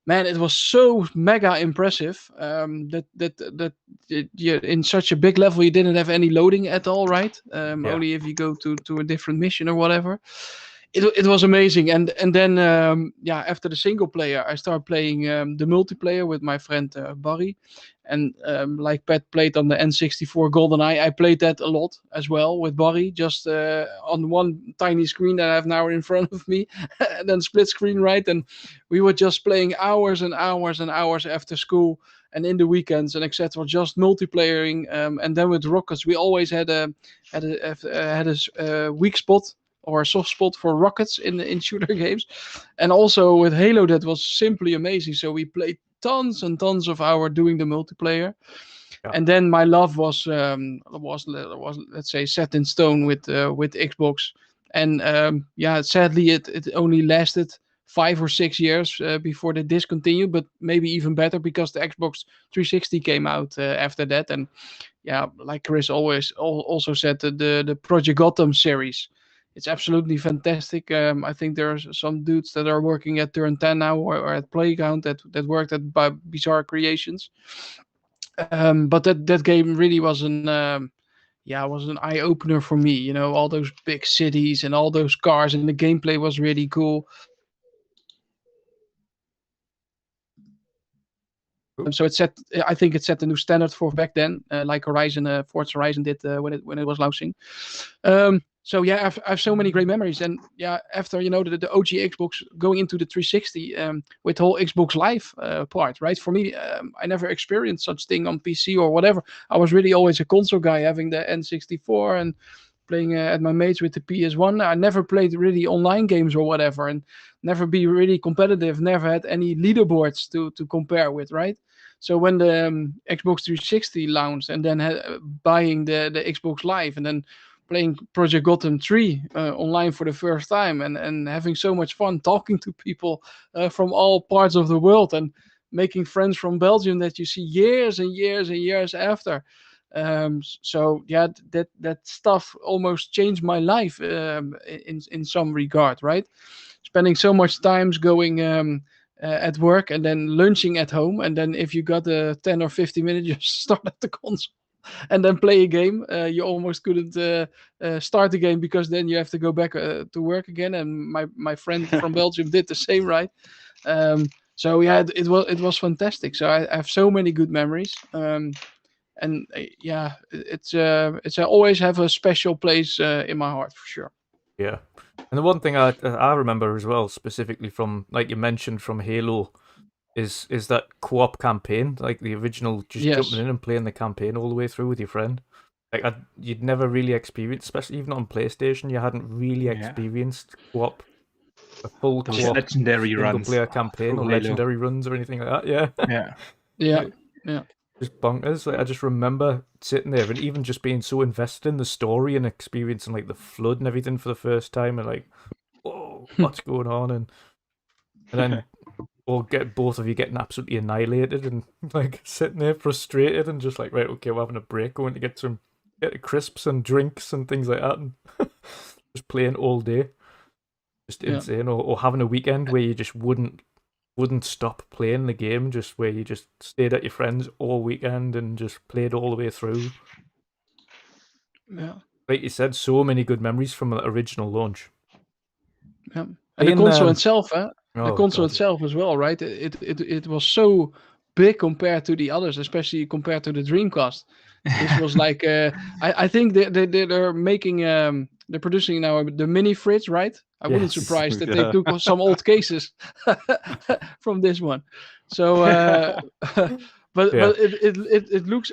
[SPEAKER 2] man, it was so mega impressive, that in such a big level you didn't have any loading at all, right? Only if you go to a different mission or whatever. It was amazing. And then after the single player, I started playing the multiplayer with my friend Barry. And like Pat played on the N64 GoldenEye, I played that a lot as well with Barry, just on one tiny screen that I have now in front of me, and then split screen, right? And we were just playing hours and hours and hours after school and in the weekends and etc. Just multiplayering. And then with rockets, we always had a weak spot or a soft spot for rockets in shooter games. And also with Halo, that was simply amazing. So we played tons and tons of hours doing the multiplayer. Yeah. And then my love was let's say set in stone with Xbox. And sadly it only lasted 5 or 6 years before they discontinued, but maybe even better because the Xbox 360 came out after that. And like Chris also said, the Project Gotham series, it's absolutely fantastic. I think there's some dudes that are working at Turn 10 now or at Playground that worked at Bizarre Creations. But that game really was an eye opener for me. All those big cities and all those cars, and the gameplay was really cool. So I think it set a new standard for back then, like Forza Horizon did when it was launching. So I have so many great memories. And after the OG Xbox going into the 360 with the whole Xbox Live part, right? For me, I never experienced such thing on PC or whatever. I was really always a console guy, having the N64 and playing at my mates with the PS1. I never played really online games or whatever, and never be really competitive. Never had any leaderboards to compare with, right? So when the Xbox 360 launched, and then buying the Xbox Live, and then playing Project Gotham 3 online for the first time, and having so much fun talking to people from all parts of the world, and making friends from Belgium that you see years and years and years after. That stuff almost changed my life in some regard, right? Spending so much time going at work and then lunching at home, and then if you got 10 or 15 minutes, you start at the console and then play a game. You almost couldn't start the game because then you have to go back to work again. And my friend from Belgium did the same, right? It was fantastic. So I have so many good memories. And it's I always have a special place in my heart for sure.
[SPEAKER 4] Yeah. And the one thing I remember as well, specifically from, like you mentioned, from Halo, is that co-op campaign, like the original, just jumping in and playing the campaign all the way through with your friend. Like you'd never really experienced, especially even on PlayStation, you hadn't really experienced co-op, a full co-op
[SPEAKER 5] legendary
[SPEAKER 4] single-player campaign or legendary runs or anything like that.
[SPEAKER 2] Yeah.
[SPEAKER 4] Just bonkers. Like I just remember sitting there and even just being so invested in the story and experiencing like the flood and everything for the first time, and like, whoa, what's going on? And then or get both of you getting absolutely annihilated and like sitting there frustrated and just like, right, okay, we're having a break, going to get crisps and drinks and things like that, and just playing all day, just insane. Or having a weekend where you just wouldn't stop playing the game, just where you just stayed at your friends all weekend and just played all the way through.
[SPEAKER 2] Yeah.
[SPEAKER 4] Like you said, so many good memories from the original launch.
[SPEAKER 2] Yeah. And the console itself, the
[SPEAKER 4] Oh,
[SPEAKER 2] console
[SPEAKER 4] God,
[SPEAKER 2] itself as well, right? It was so big compared to the others, especially compared to the Dreamcast. This was like I think they're making they're producing now the mini fridge, right? I wouldn't
[SPEAKER 4] Yes.
[SPEAKER 2] surprise that
[SPEAKER 1] Yeah.
[SPEAKER 2] they took some old cases from this one. So but
[SPEAKER 4] Yeah.
[SPEAKER 2] it looked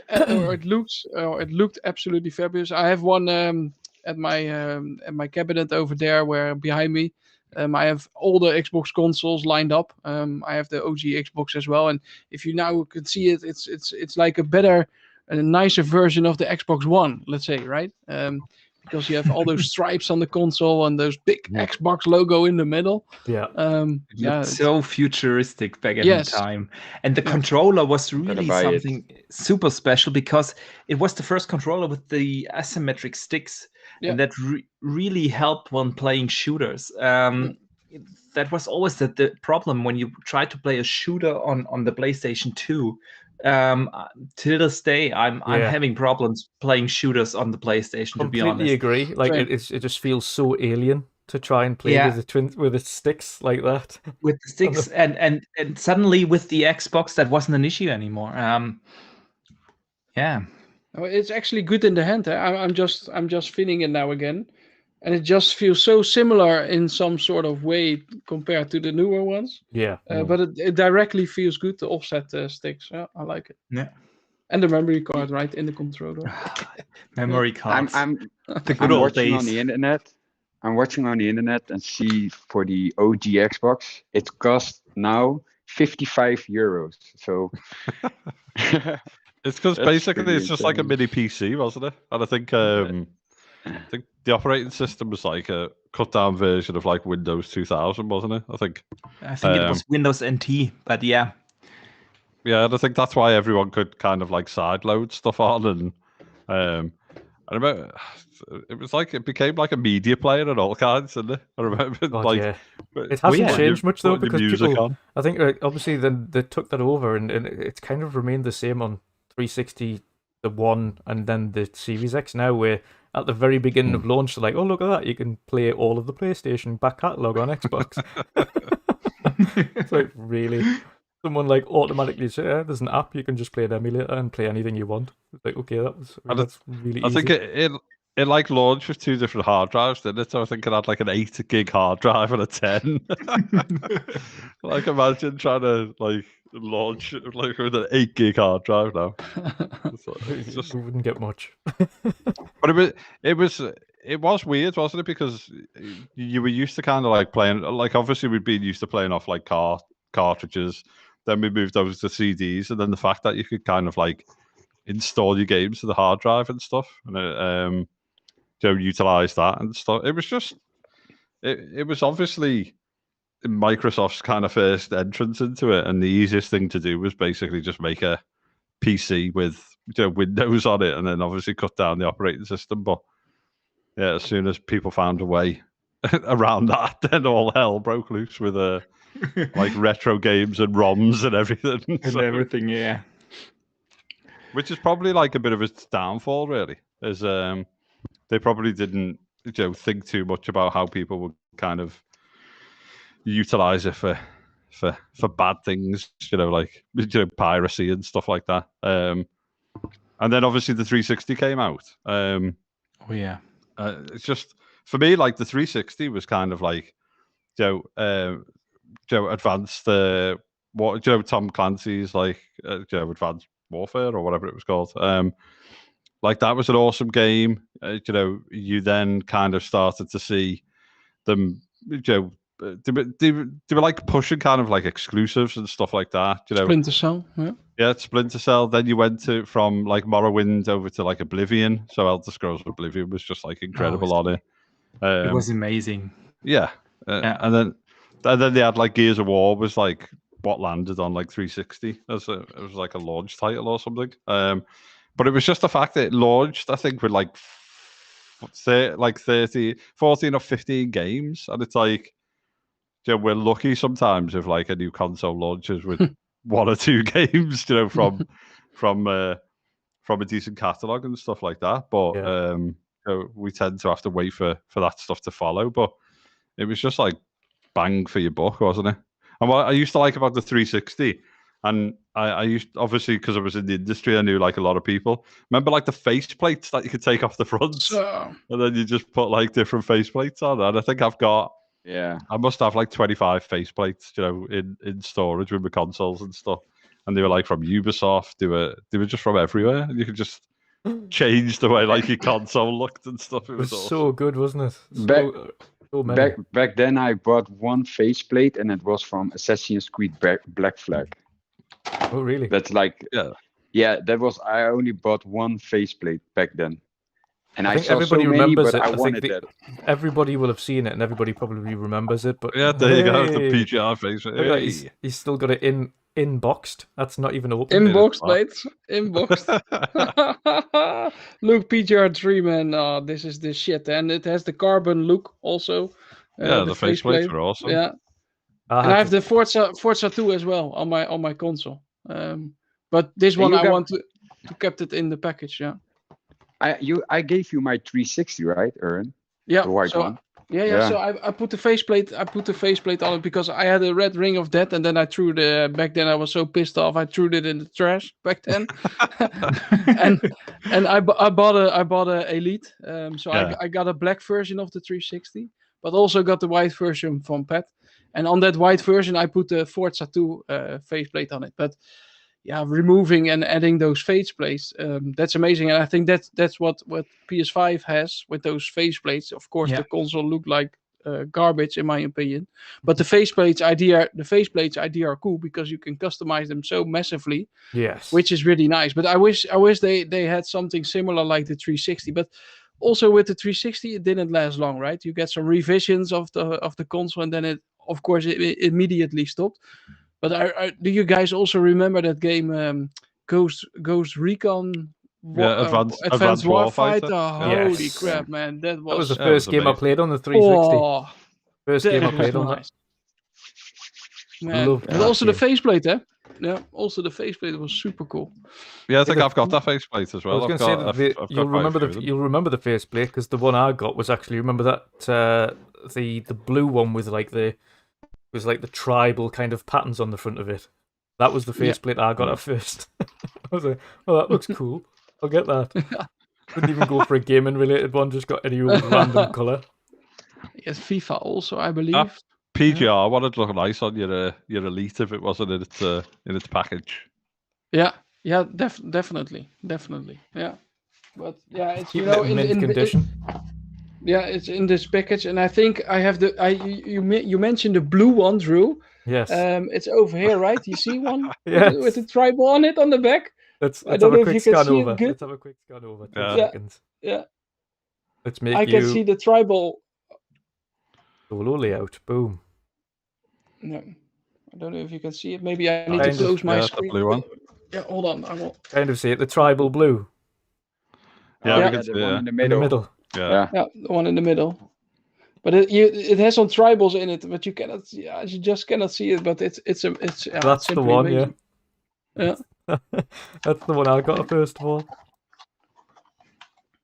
[SPEAKER 2] absolutely fabulous. I have one at my cabinet over there, where behind me I have all the Xbox consoles lined up. I have the OG Xbox as well, and if you now could see it, it's like a nicer version of the Xbox One, let's say, right? Because you have all those stripes on the console and those big Xbox logo in the middle.
[SPEAKER 4] Yeah.
[SPEAKER 5] It looked so futuristic back in
[SPEAKER 2] Yes.
[SPEAKER 5] time. And the controller was really
[SPEAKER 3] buy it.
[SPEAKER 5] something super special, because it was the first controller with the asymmetric sticks.
[SPEAKER 2] Yeah.
[SPEAKER 5] And that really helped when playing shooters. That was always the problem when you try to play a shooter on the PlayStation 2. Till this day, I'm having problems playing shooters on the PlayStation, to be honest.
[SPEAKER 4] Completely agree. Like
[SPEAKER 2] Same.
[SPEAKER 4] it just feels so alien to try and play with the sticks like that.
[SPEAKER 5] With the sticks, and suddenly with the Xbox, that wasn't an issue anymore. Yeah.
[SPEAKER 2] Oh, it's actually good in the hand. I'm just feeling it now again, and it just feels so similar in some sort of way compared to the newer ones.
[SPEAKER 4] Yeah.
[SPEAKER 2] But it directly feels good to offset the sticks. Yeah, I like it.
[SPEAKER 5] Yeah.
[SPEAKER 2] And the memory card, right, in the controller.
[SPEAKER 5] Memory cards.
[SPEAKER 3] I'm
[SPEAKER 5] the good old
[SPEAKER 3] watching
[SPEAKER 5] days.
[SPEAKER 3] on the internet. I'm watching on the internet and see for the OG Xbox, it costs now €55. So
[SPEAKER 1] It's because
[SPEAKER 3] That's
[SPEAKER 1] basically
[SPEAKER 3] pretty
[SPEAKER 1] it's just like a
[SPEAKER 3] insane.
[SPEAKER 1] mini PC, wasn't it? And I think the operating system was like a cut down version of like Windows 2000, wasn't it? I think
[SPEAKER 5] it was Windows NT, but yeah.
[SPEAKER 1] Yeah, and I think that's why everyone could kind of like sideload stuff on, and I remember it was like it became like a media player and all kinds, didn't it? I remember
[SPEAKER 4] it hasn't changed much though,
[SPEAKER 1] putting
[SPEAKER 4] because
[SPEAKER 1] music
[SPEAKER 4] people,
[SPEAKER 1] on.
[SPEAKER 4] I think obviously then they took that over and it's kind of remained the same on 360, the One, and then the Series X now, where at the very beginning of launch they're like, oh look at that, you can play all of the PlayStation back catalogue on Xbox. It's like, really? Someone like automatically say, there's an app, you can just play an emulator and play anything you want. It's like, okay, that's really easy.
[SPEAKER 1] I think it like launched with 2 different hard drives, didn't it? So I think it had like an 8 gig hard drive and a 10. Like imagine trying to like launch like with an 8 gig hard drive now. It's just
[SPEAKER 4] we wouldn't get much.
[SPEAKER 1] But it was weird, wasn't it? Because you were used to kind of like playing, like obviously we'd been used to playing off like cartridges. Then we moved over to CDs, and then the fact that you could kind of like install your games to the hard drive and stuff, and utilize that and stuff. It was just, it was obviously Microsoft's kind of first entrance into it, and the easiest thing to do was basically just make a PC with Windows on it, and then obviously cut down the operating system. But yeah, as soon as people found a way around that, then all hell broke loose with like retro games and ROMs and everything.
[SPEAKER 5] And everything, yeah.
[SPEAKER 1] Which is probably like a bit of its downfall, really. Is they probably didn't think too much about how people would kind of utilize it for bad things, like piracy and stuff like that. And then obviously the 360 came out.
[SPEAKER 5] Oh yeah.
[SPEAKER 1] It's just for me, like the 360 was kind of like advanced Tom Clancy's like Advanced Warfare or whatever it was called. Like that was an awesome game. You then kind of started to see them. They were like pushing kind of like exclusives and stuff like that.
[SPEAKER 2] Splinter Cell, yeah.
[SPEAKER 1] Yeah, Splinter Cell. Then you went from like Morrowind over to like Oblivion. So Elder Scrolls Oblivion was just like incredible on it.
[SPEAKER 5] It was amazing.
[SPEAKER 1] Yeah, and then they had like Gears of War was like what landed on like 360 as it was like a launch title or something. But it was just the fact that it launched, I think, with like 14 or 15 games, and it's like, we're lucky sometimes if like a new console launches with 1 or 2 games, from a decent catalog and stuff like that. But we tend to have to wait for that stuff to follow. But it was just like bang for your buck, wasn't it? And what I used to like about the 360, and I used, obviously, because I was in the industry, I knew like a lot of people. Remember like the face plates that you could take off the front, and then you just put like different face plates on. And I think I must have like 25 face plates, in storage with my consoles and stuff. And they were like from Ubisoft. They were just from everywhere. And you could just change the way like your console looked and stuff. It was awesome.
[SPEAKER 4] So good, wasn't it? So
[SPEAKER 3] back then, I bought one faceplate, and it was from Assassin's Creed Black Flag.
[SPEAKER 4] Oh, really?
[SPEAKER 3] That's like, that was. I only bought one faceplate back then, and I saw
[SPEAKER 4] everybody
[SPEAKER 3] so many,
[SPEAKER 4] remembers
[SPEAKER 3] but
[SPEAKER 4] it.
[SPEAKER 3] I wanted that.
[SPEAKER 4] Everybody will have seen it, and everybody probably remembers it. But
[SPEAKER 1] yeah, there you go, the PGR face.
[SPEAKER 4] Hey. He's still got it inboxed. That's not even open.
[SPEAKER 2] Inboxed, mate. Inboxed. Look, PGR3, man. Oh, this is the shit. And it has the carbon look also.
[SPEAKER 1] The faceplates are awesome.
[SPEAKER 2] Yeah. And I have the Forza 2 as well on my console. But this one I want to kept it in the package, yeah.
[SPEAKER 3] I gave you my 360, right, Erwin?
[SPEAKER 2] Yeah.
[SPEAKER 3] The white one.
[SPEAKER 2] Yeah. So I put the faceplate. On it because I had a red Ring of Death, and then I threw back then I was so pissed off. I threw it in the trash back then, and I bought a Elite. I got a black version of the 360, but also got the white version from Pat. And on that white version, I put the Forza 2 faceplate on it. But yeah, removing and adding those faceplates, that's amazing. And I think that's what PS5 has with those faceplates. Of course, the console looked like garbage in my opinion, but the faceplates idea are cool because you can customize them so massively.
[SPEAKER 4] Yes,
[SPEAKER 2] which is really nice. But I wish they had something similar like the 360. But also with the 360, it didn't last long, right? You get some revisions of the console, and then it immediately stopped. But do you guys also remember that game, Ghost Recon?
[SPEAKER 1] Advanced Warfighter.
[SPEAKER 2] Holy crap, man! That was
[SPEAKER 4] the first game I played on the 360.
[SPEAKER 2] Oh,
[SPEAKER 4] first game I played on that.
[SPEAKER 2] Man, but also the faceplate, eh? Yeah, also the faceplate was super cool.
[SPEAKER 1] Yeah, I think I've got that faceplate as well.
[SPEAKER 4] I was going to say you'll remember the faceplate because the one I got was actually that the blue one with like the tribal kind of patterns on the front of it. That was the faceplate I got at first. I was like, oh, that looks cool. I'll get that. Didn't even go for a gaming related one, just got any old random colour.
[SPEAKER 2] Yes, FIFA also, I believe.
[SPEAKER 1] PGR wanted to look nice on your Elite if it wasn't in its package.
[SPEAKER 2] Yeah, definitely. Yeah. But yeah, it's
[SPEAKER 4] in condition.
[SPEAKER 2] It's in this package, and I think I have you mentioned the blue one, Drew.
[SPEAKER 4] Yes.
[SPEAKER 2] It's over here, right? You see one?
[SPEAKER 4] Yes.
[SPEAKER 2] With the tribal on it on the back.
[SPEAKER 4] Let's have a quick scan over. Let's have a quick scan over. 10 seconds.
[SPEAKER 2] Yeah.
[SPEAKER 4] Let's make
[SPEAKER 2] I can see the tribal
[SPEAKER 4] solo layout. Boom.
[SPEAKER 2] No, I don't know if you can see it. Maybe I need to close my screen.
[SPEAKER 1] The blue one.
[SPEAKER 2] Yeah, hold on. I will
[SPEAKER 4] kind of see it. The tribal blue.
[SPEAKER 1] Yeah, we can see
[SPEAKER 3] the one in the
[SPEAKER 4] middle.
[SPEAKER 1] Yeah,
[SPEAKER 2] the one in the middle. But it has some tribals in it, but you cannot. Yeah, you just cannot see it. But it's
[SPEAKER 4] that's the one.
[SPEAKER 2] Amazing. Yeah.
[SPEAKER 4] That's the one I got first of all.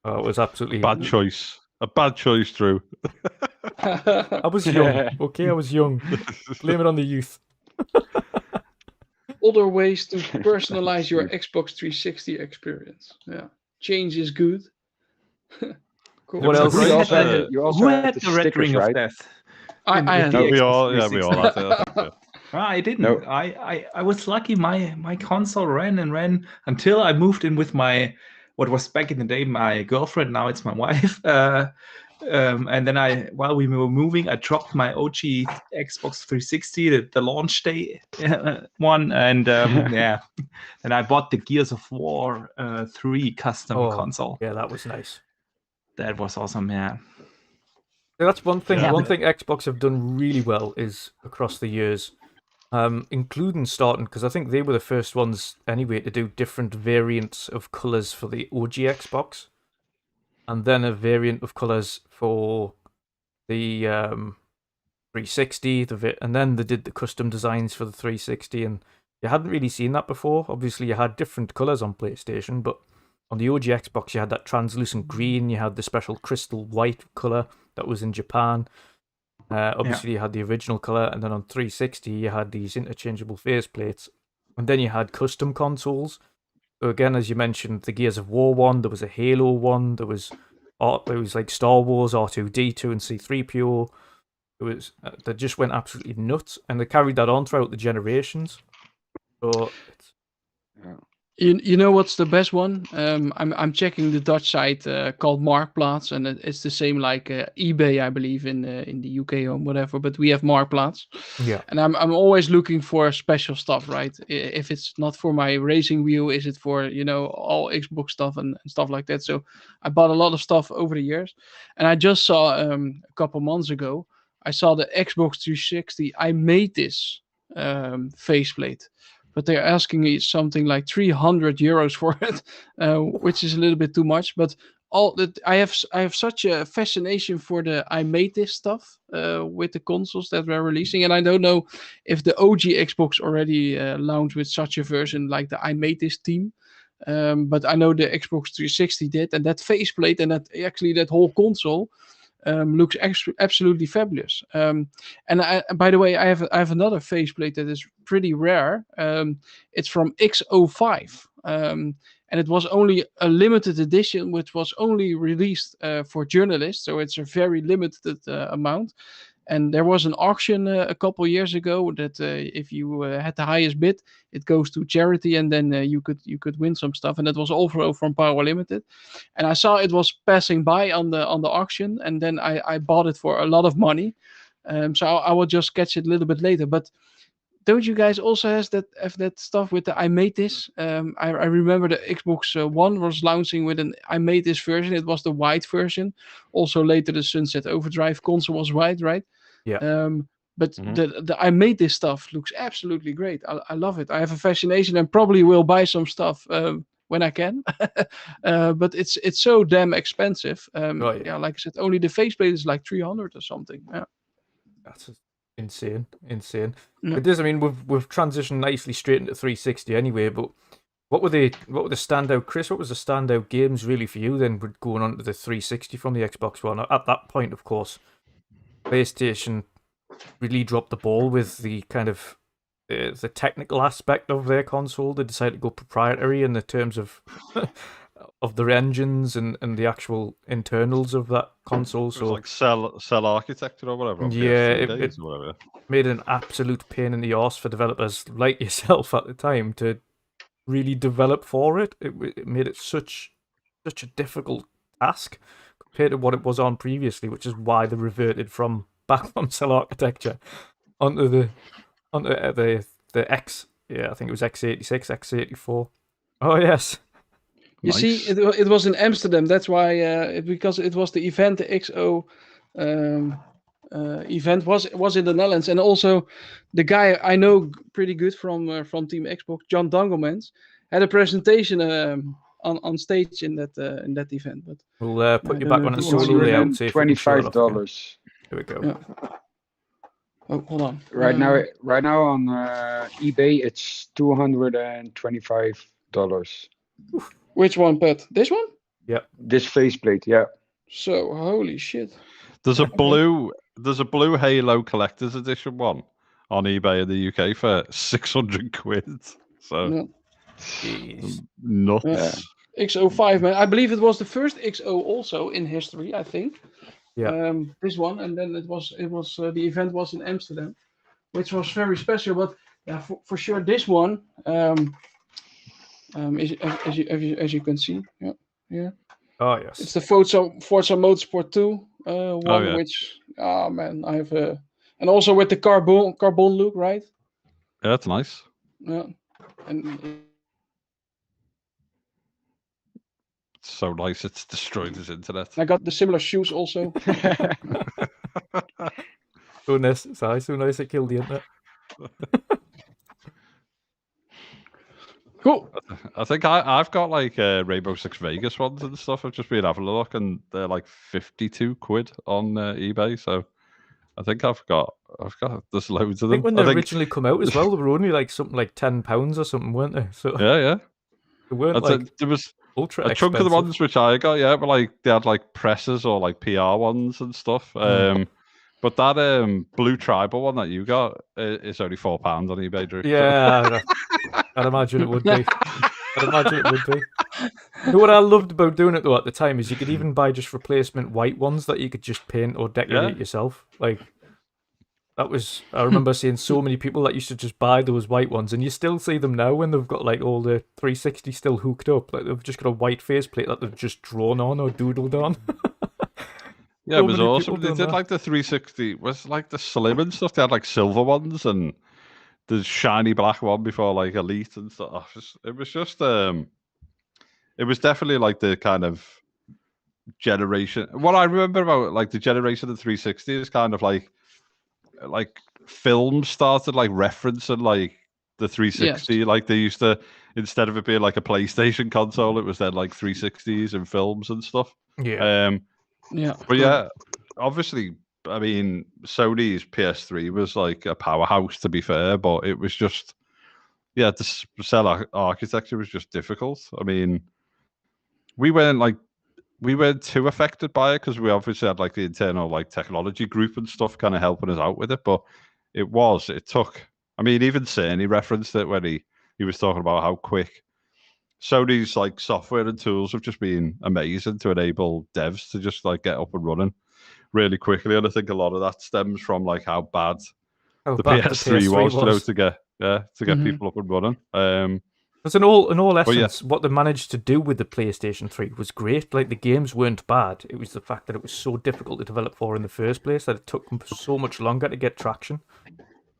[SPEAKER 4] Oh, it was absolutely
[SPEAKER 1] bad choice. A bad choice, Drew.
[SPEAKER 4] I was young. Okay, I was young. Blame it on the youth.
[SPEAKER 2] Other ways to personalize your Xbox 360 experience. Yeah, change is good. Cool.
[SPEAKER 4] What else?
[SPEAKER 5] Who had the red ring of death?
[SPEAKER 2] I had.
[SPEAKER 1] We all had it.
[SPEAKER 5] I didn't.
[SPEAKER 3] No.
[SPEAKER 5] I was lucky. My console ran until I moved in with what was back in the day my girlfriend. Now it's my wife. And then while we were moving, I dropped my OG Xbox 360, the launch day one, and and I bought the Gears of War 3 custom console.
[SPEAKER 4] Yeah, that was nice.
[SPEAKER 5] That was awesome, yeah.
[SPEAKER 4] That's one thing. One thing Xbox have done really well is across the years including starting, because I think they were the first ones anyway to do different variants of colours for the OG Xbox, and then a variant of colours for the 360, and then they did the custom designs for the 360, and you hadn't really seen that before. Obviously, you had different colours on PlayStation, but on the OG Xbox, you had that translucent green, you had the special crystal white colour that was in Japan. Obviously, you had the original colour, and then on 360, you had these interchangeable faceplates, and then you had custom consoles. So again, as you mentioned, the Gears of War one, there was a Halo one, there was like Star Wars, R2-D2, and C-3PO. It was they just went absolutely nuts, and they carried that on throughout the generations. So it's...
[SPEAKER 2] You know what's the best one? I'm checking the Dutch site called Marktplaats, and it's the same like eBay, I believe, in the UK or whatever. But we have Marktplaats.
[SPEAKER 4] Yeah.
[SPEAKER 2] And I'm always looking for special stuff, right? If it's not for my racing wheel, is it for all Xbox stuff and stuff like that? So I bought a lot of stuff over the years, and I just saw a couple months ago. I saw the Xbox 360. I made this faceplate. But they're asking me something like 300 euros for it, which is a little bit too much. But I have such a fascination for the I made this stuff with the consoles that we're releasing, and I don't know if the OG Xbox already launched with such a version like the I made this team. But I know the Xbox 360 did, and that faceplate and that whole console looks absolutely fabulous. And by the way, I have another faceplate that is pretty rare. It's from X05, and it was only a limited edition, which was only released for journalists. So it's a very limited amount. And there was an auction a couple years ago that if you had the highest bid, it goes to charity, and then you could win some stuff. And that was also from Power Limited. And I saw it was passing by on the auction, and then I bought it for a lot of money. So I will just catch it a little bit later. But don't you guys also have that stuff with the I made this? I remember the Xbox One was launching with an I made this version. It was the white version. Also later the Sunset Overdrive console was white, right?
[SPEAKER 4] Yeah.
[SPEAKER 2] But the I made this stuff looks absolutely great. I love it. I have a fascination and probably will buy some stuff when I can. But it's so damn expensive. Yeah, like I said, only the faceplate is like 300 or something. Yeah.
[SPEAKER 4] That's insane. No. It does. I mean, we've transitioned nicely straight into 360 anyway. But what were the standout, Chris? What was the standout games really for you then, going on to the 360 from the Xbox One? At that point, of course, PlayStation really dropped the ball with the kind of the technical aspect of their console. They decided to go proprietary in the terms of of their engines and the actual internals of that console.
[SPEAKER 1] So like cell architecture or whatever.
[SPEAKER 4] Yeah, it made an absolute pain in the arse for developers like yourself at the time to really develop for it. It made it such a difficult task compared to what it was on previously, which is why they reverted back from cell architecture onto the X. Yeah, I think it was X86, X84. Oh yes.
[SPEAKER 2] You see, it was in Amsterdam. That's why, because it was the event, the XO event was in the Netherlands, and also the guy I know pretty good from Team Xbox, John Dangelmans, had a presentation on stage in that event. But
[SPEAKER 4] we'll put you back on a solo layout.
[SPEAKER 3] $25.
[SPEAKER 4] Here we go.
[SPEAKER 2] Yeah. Oh, hold on.
[SPEAKER 3] Right now on eBay, it's $225.
[SPEAKER 2] Which one, Pat? This one?
[SPEAKER 4] Yeah.
[SPEAKER 3] This faceplate, yeah.
[SPEAKER 2] So holy shit.
[SPEAKER 1] There's a blue Halo collector's edition one on eBay in the UK for 600 quid. So nuts.
[SPEAKER 2] Yeah. X05, man. I believe it was the first XO also in history, I think.
[SPEAKER 4] Yeah.
[SPEAKER 2] This one, and then it was the event was in Amsterdam, which was very special. But yeah, for sure this one, as you can see, yeah.
[SPEAKER 4] Oh yes.
[SPEAKER 2] It's the Forza Motorsport 2 one, which man, I have and also with the carbon look, right?
[SPEAKER 1] Yeah, that's nice.
[SPEAKER 2] Yeah, and
[SPEAKER 1] it's so nice. It's destroyed his internet.
[SPEAKER 2] I got the similar shoes also.
[SPEAKER 4] So nice it killed the internet.
[SPEAKER 2] Cool.
[SPEAKER 1] I think I've got like Rainbow Six Vegas ones and stuff. I've just been having a look, and they're like 52 quid on eBay. So I think I've got there's loads of
[SPEAKER 4] I think
[SPEAKER 1] them.
[SPEAKER 4] when they originally come out as well, they were only like something like £10 or something, weren't they? So
[SPEAKER 1] yeah.
[SPEAKER 4] they weren't
[SPEAKER 1] I'd
[SPEAKER 4] like
[SPEAKER 1] say there was
[SPEAKER 4] ultra
[SPEAKER 1] a chunk of the
[SPEAKER 4] expensive.
[SPEAKER 1] ones which I got, yeah, but like they had like presses or like PR ones and stuff. But that blue tribal one that you got is only £4 on eBay, Drew.
[SPEAKER 4] Yeah, I'd imagine it would be. I'd imagine it would be. You know what I loved about doing it though at the time is you could even buy just replacement white ones that you could just paint or decorate yourself. Like that was, I remember seeing so many people that used to just buy those white ones, and you still see them now when they've got like all the 360 still hooked up. Like they've just got a white faceplate that they've just drawn on or doodled on.
[SPEAKER 1] Yeah, it was awesome. They did like the 360 was like the slim and stuff. They had like silver ones and the shiny black one before like Elite and stuff. It was just it was definitely like the kind of generation. What I remember about like the generation of 360 is kind of like films started like referencing like the 360.
[SPEAKER 2] Yes.
[SPEAKER 1] Like they used to, instead of it being like a PlayStation console, it was then like 360s and films and stuff.
[SPEAKER 4] Yeah.
[SPEAKER 2] Yeah.
[SPEAKER 1] But yeah, obviously, I mean, Sony's PS3 was like a powerhouse, to be fair, but it was just, the cell architecture was just difficult. I mean, we weren't too affected by it because we obviously had like the internal like technology group and stuff kind of helping us out with it. But it took. I mean, even Cerny referenced it when he was talking about how quick Sony's like software and tools have just been amazing to enable devs to just like get up and running really quickly. And I think a lot of that stems from like how bad the PS3 was. To get people up and running.
[SPEAKER 4] Because in all essence, what they managed to do with the PlayStation 3 was great. Like the games weren't bad. It was the fact that it was so difficult to develop for in the first place that it took them so much longer to get traction.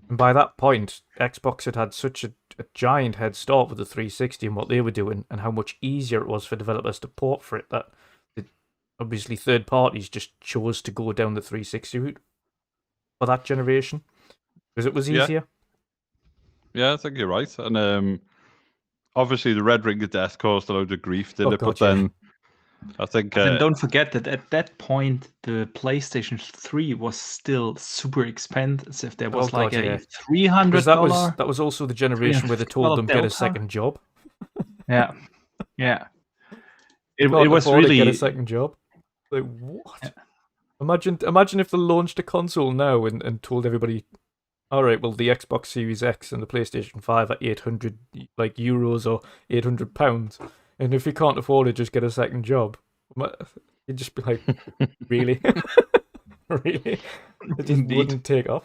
[SPEAKER 4] And by that point, Xbox had such a giant head start with the 360 and what they were doing, and how much easier it was for developers to port for it, that obviously third parties just chose to go down the 360 route for that generation because it was easier.
[SPEAKER 1] Yeah, I think you're right. And obviously the Red Ring of Death caused a load of grief, didn't it? But then I think...
[SPEAKER 5] And don't forget that at that point, the PlayStation 3 was still super expensive. There was a $300...
[SPEAKER 4] That was also the generation where they told them get a second job.
[SPEAKER 5] Yeah. It was really...
[SPEAKER 4] get a second job. Like, what? Yeah. Imagine if they launched a console now and told everybody, all right, well, the Xbox Series X and the PlayStation 5 are 800 like euros or £800. And if you can't afford it, just get a second job. You'd just be like, really? Really? It just wouldn't take off.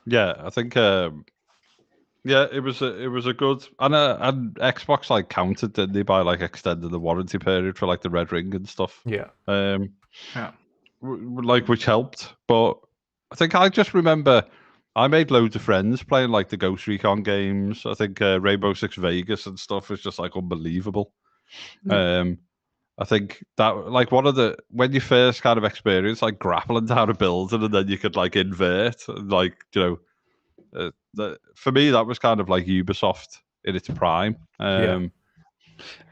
[SPEAKER 1] Yeah, I think it was a good and Xbox like counted, didn't they, by like extending the warranty period for like the Red Ring and stuff.
[SPEAKER 4] Yeah.
[SPEAKER 1] Like which helped. But I think I just remember I made loads of friends playing like the Ghost Recon games. I think Rainbow Six Vegas and stuff was just like unbelievable. I think that like when you first kind of experience like grappling down a building and then you could like invert and like, you know, for me that was kind of like Ubisoft in its prime. There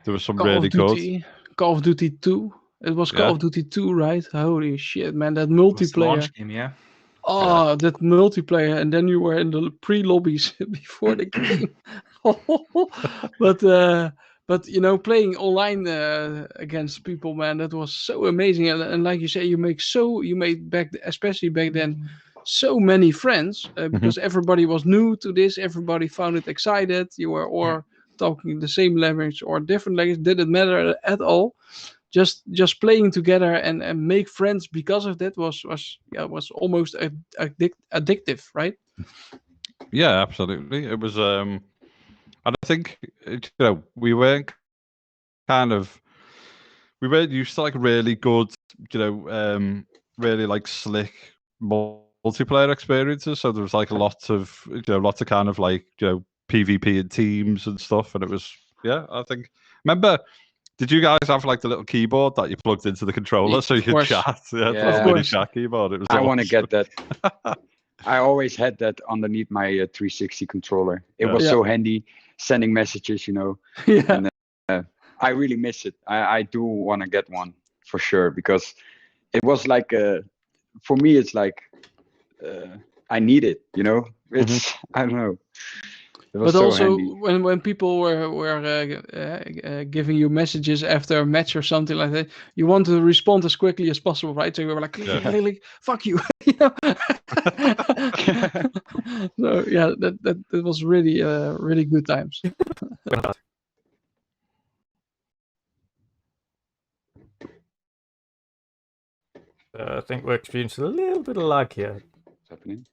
[SPEAKER 1] was some really good
[SPEAKER 2] Call of Duty 2. It was Call of Duty 2, right? Holy shit, man! That multiplayer
[SPEAKER 5] game, yeah.
[SPEAKER 2] Oh, that multiplayer, and then you were in the pre-lobbies before the game. But you know, playing online against people, man, that was so amazing. And like you say, you made especially back then, so many friends because everybody was new to this. Everybody found it excited. You were or talking the same language or different language. Didn't matter at all. Just playing together and make friends because of that was almost addictive, right?
[SPEAKER 1] Yeah, absolutely. It was, and I think we weren't used to like really good, really like slick multiplayer experiences. So there was like lots of kind of like PvP and teams and stuff, and it was I think remember. Did you guys have like the little keyboard that you plugged into the controller so you could chat? Yeah, the mini chat keyboard. It was
[SPEAKER 3] I want to get that. I always had that underneath my 360 controller. It
[SPEAKER 1] Yeah.
[SPEAKER 3] was
[SPEAKER 2] Yeah.
[SPEAKER 3] so handy sending messages, you know.
[SPEAKER 2] Yeah.
[SPEAKER 3] And I really miss it. I do want to get one for sure, because it was like for me it's like I need it, you know. It's I don't know. It was
[SPEAKER 2] But
[SPEAKER 3] so
[SPEAKER 2] also
[SPEAKER 3] handy.
[SPEAKER 2] when people were giving you messages after a match or something like that, you want to respond as quickly as possible, right? So you were like, click,
[SPEAKER 1] Yeah.
[SPEAKER 2] click, click, click, fuck you. You know? So yeah, that was really really good times.
[SPEAKER 4] I think we're experiencing a little bit of lag here.
[SPEAKER 3] What's happening?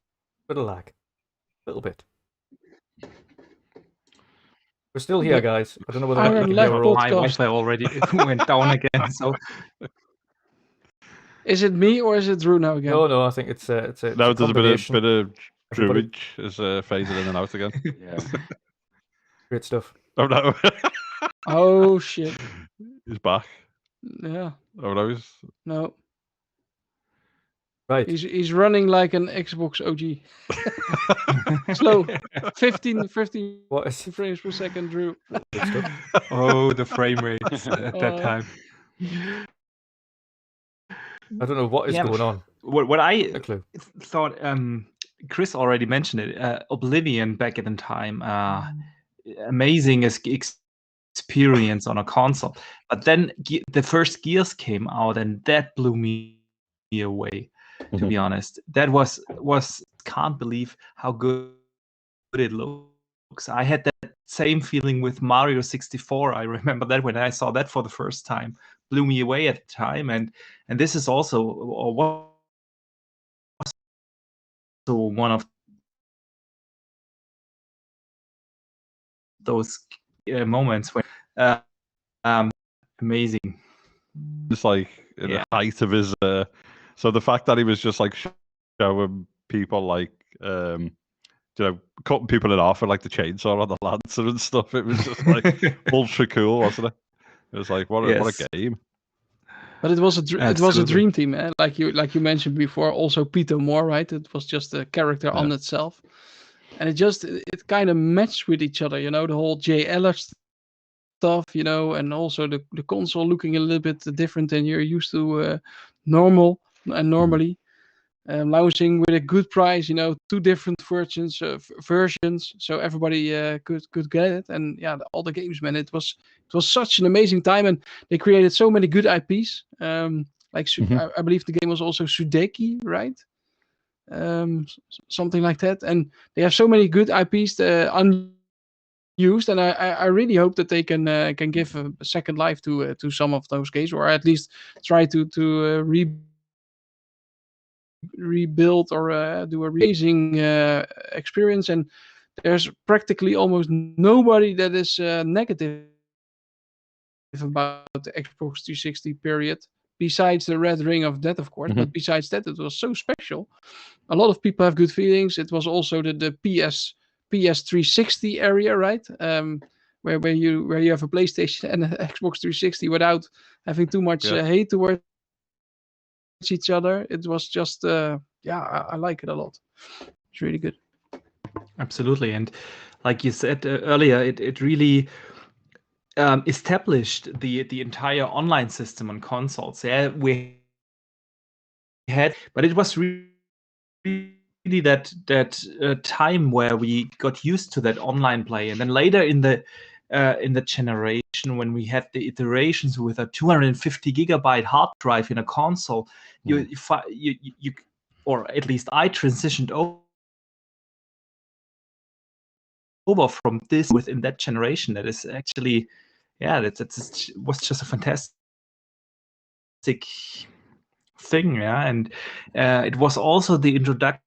[SPEAKER 4] Bit of lag. A little bit. We're still here,
[SPEAKER 2] But
[SPEAKER 4] guys. I don't know whether
[SPEAKER 2] Iron
[SPEAKER 4] you can
[SPEAKER 2] Leg
[SPEAKER 4] hear all.
[SPEAKER 5] My
[SPEAKER 2] podcast.
[SPEAKER 5] Wi-Fi already went down again. So
[SPEAKER 2] Is it me or is it Drew now again?
[SPEAKER 4] No, I think it's a
[SPEAKER 1] Now there's a
[SPEAKER 4] combination.
[SPEAKER 1] bit of
[SPEAKER 4] Everybody-
[SPEAKER 1] druidge is faded in and out again.
[SPEAKER 3] Yeah.
[SPEAKER 4] Great stuff.
[SPEAKER 1] Oh no.
[SPEAKER 2] Oh shit.
[SPEAKER 1] He's back.
[SPEAKER 2] Yeah.
[SPEAKER 1] Oh no.
[SPEAKER 2] No.
[SPEAKER 4] Right.
[SPEAKER 2] He's running like an Xbox OG. Slow. 15
[SPEAKER 4] What is
[SPEAKER 2] frames per second, Drew.
[SPEAKER 4] good stuff?
[SPEAKER 5] oh, the frame rates at that time.
[SPEAKER 4] I don't know what is
[SPEAKER 5] Yeah,
[SPEAKER 4] going on.
[SPEAKER 5] What I
[SPEAKER 4] No clue.
[SPEAKER 5] thought, Chris already mentioned it. Oblivion back at the time, amazing experience on a console. But then the first Gears came out, and that blew me away. To be honest, that was can't believe how good it looks. I had that same feeling with Mario 64. I remember that when I saw that for the first time, blew me away at the time, and this is also one of those moments when amazing.
[SPEAKER 1] Just like in the height of his so the fact that he was just like showing people like you know, cutting people in half with like the chainsaw on the lancer and stuff, it was just like ultra cool, wasn't it? It was like what a game.
[SPEAKER 2] But it was a
[SPEAKER 5] Absolutely.
[SPEAKER 2] dream team, eh? Like you mentioned before. Also, Peter Moore, right? It was just a character on itself, and it kind of matched with each other. You know, the whole JLR stuff, you know, and also the console looking a little bit different than you're used to normally. Launching with a good price, you know, 2 different versions, so everybody could get it. And yeah, all the games, man, it was such an amazing time, and they created so many good IPs. Like I believe the game was also Sudeki, right? Something like that. And they have so many good IPs unused, and I really hope that they can give a second life to some of those games, or at least try to rebuild or do a amazing experience. And there's practically almost nobody that is negative about the Xbox 360 period, besides the Red Ring of Death, of course. But besides that, it was so special. A lot of people have good feelings. It was also the PS 360 area, right? Where you have a PlayStation and an Xbox 360 without having too much hate towards each other. It was just I like it a lot. It's really good.
[SPEAKER 5] Absolutely, and like you said earlier, it really established the entire online system on consoles. Yeah, we had, but it was really that time where we got used to that online play, and then later in the generation when we had the iterations with a 250 gigabyte hard drive in a console, you or at least I transitioned over from this within that generation. That is actually, that was just a fantastic thing, and it was also the introduction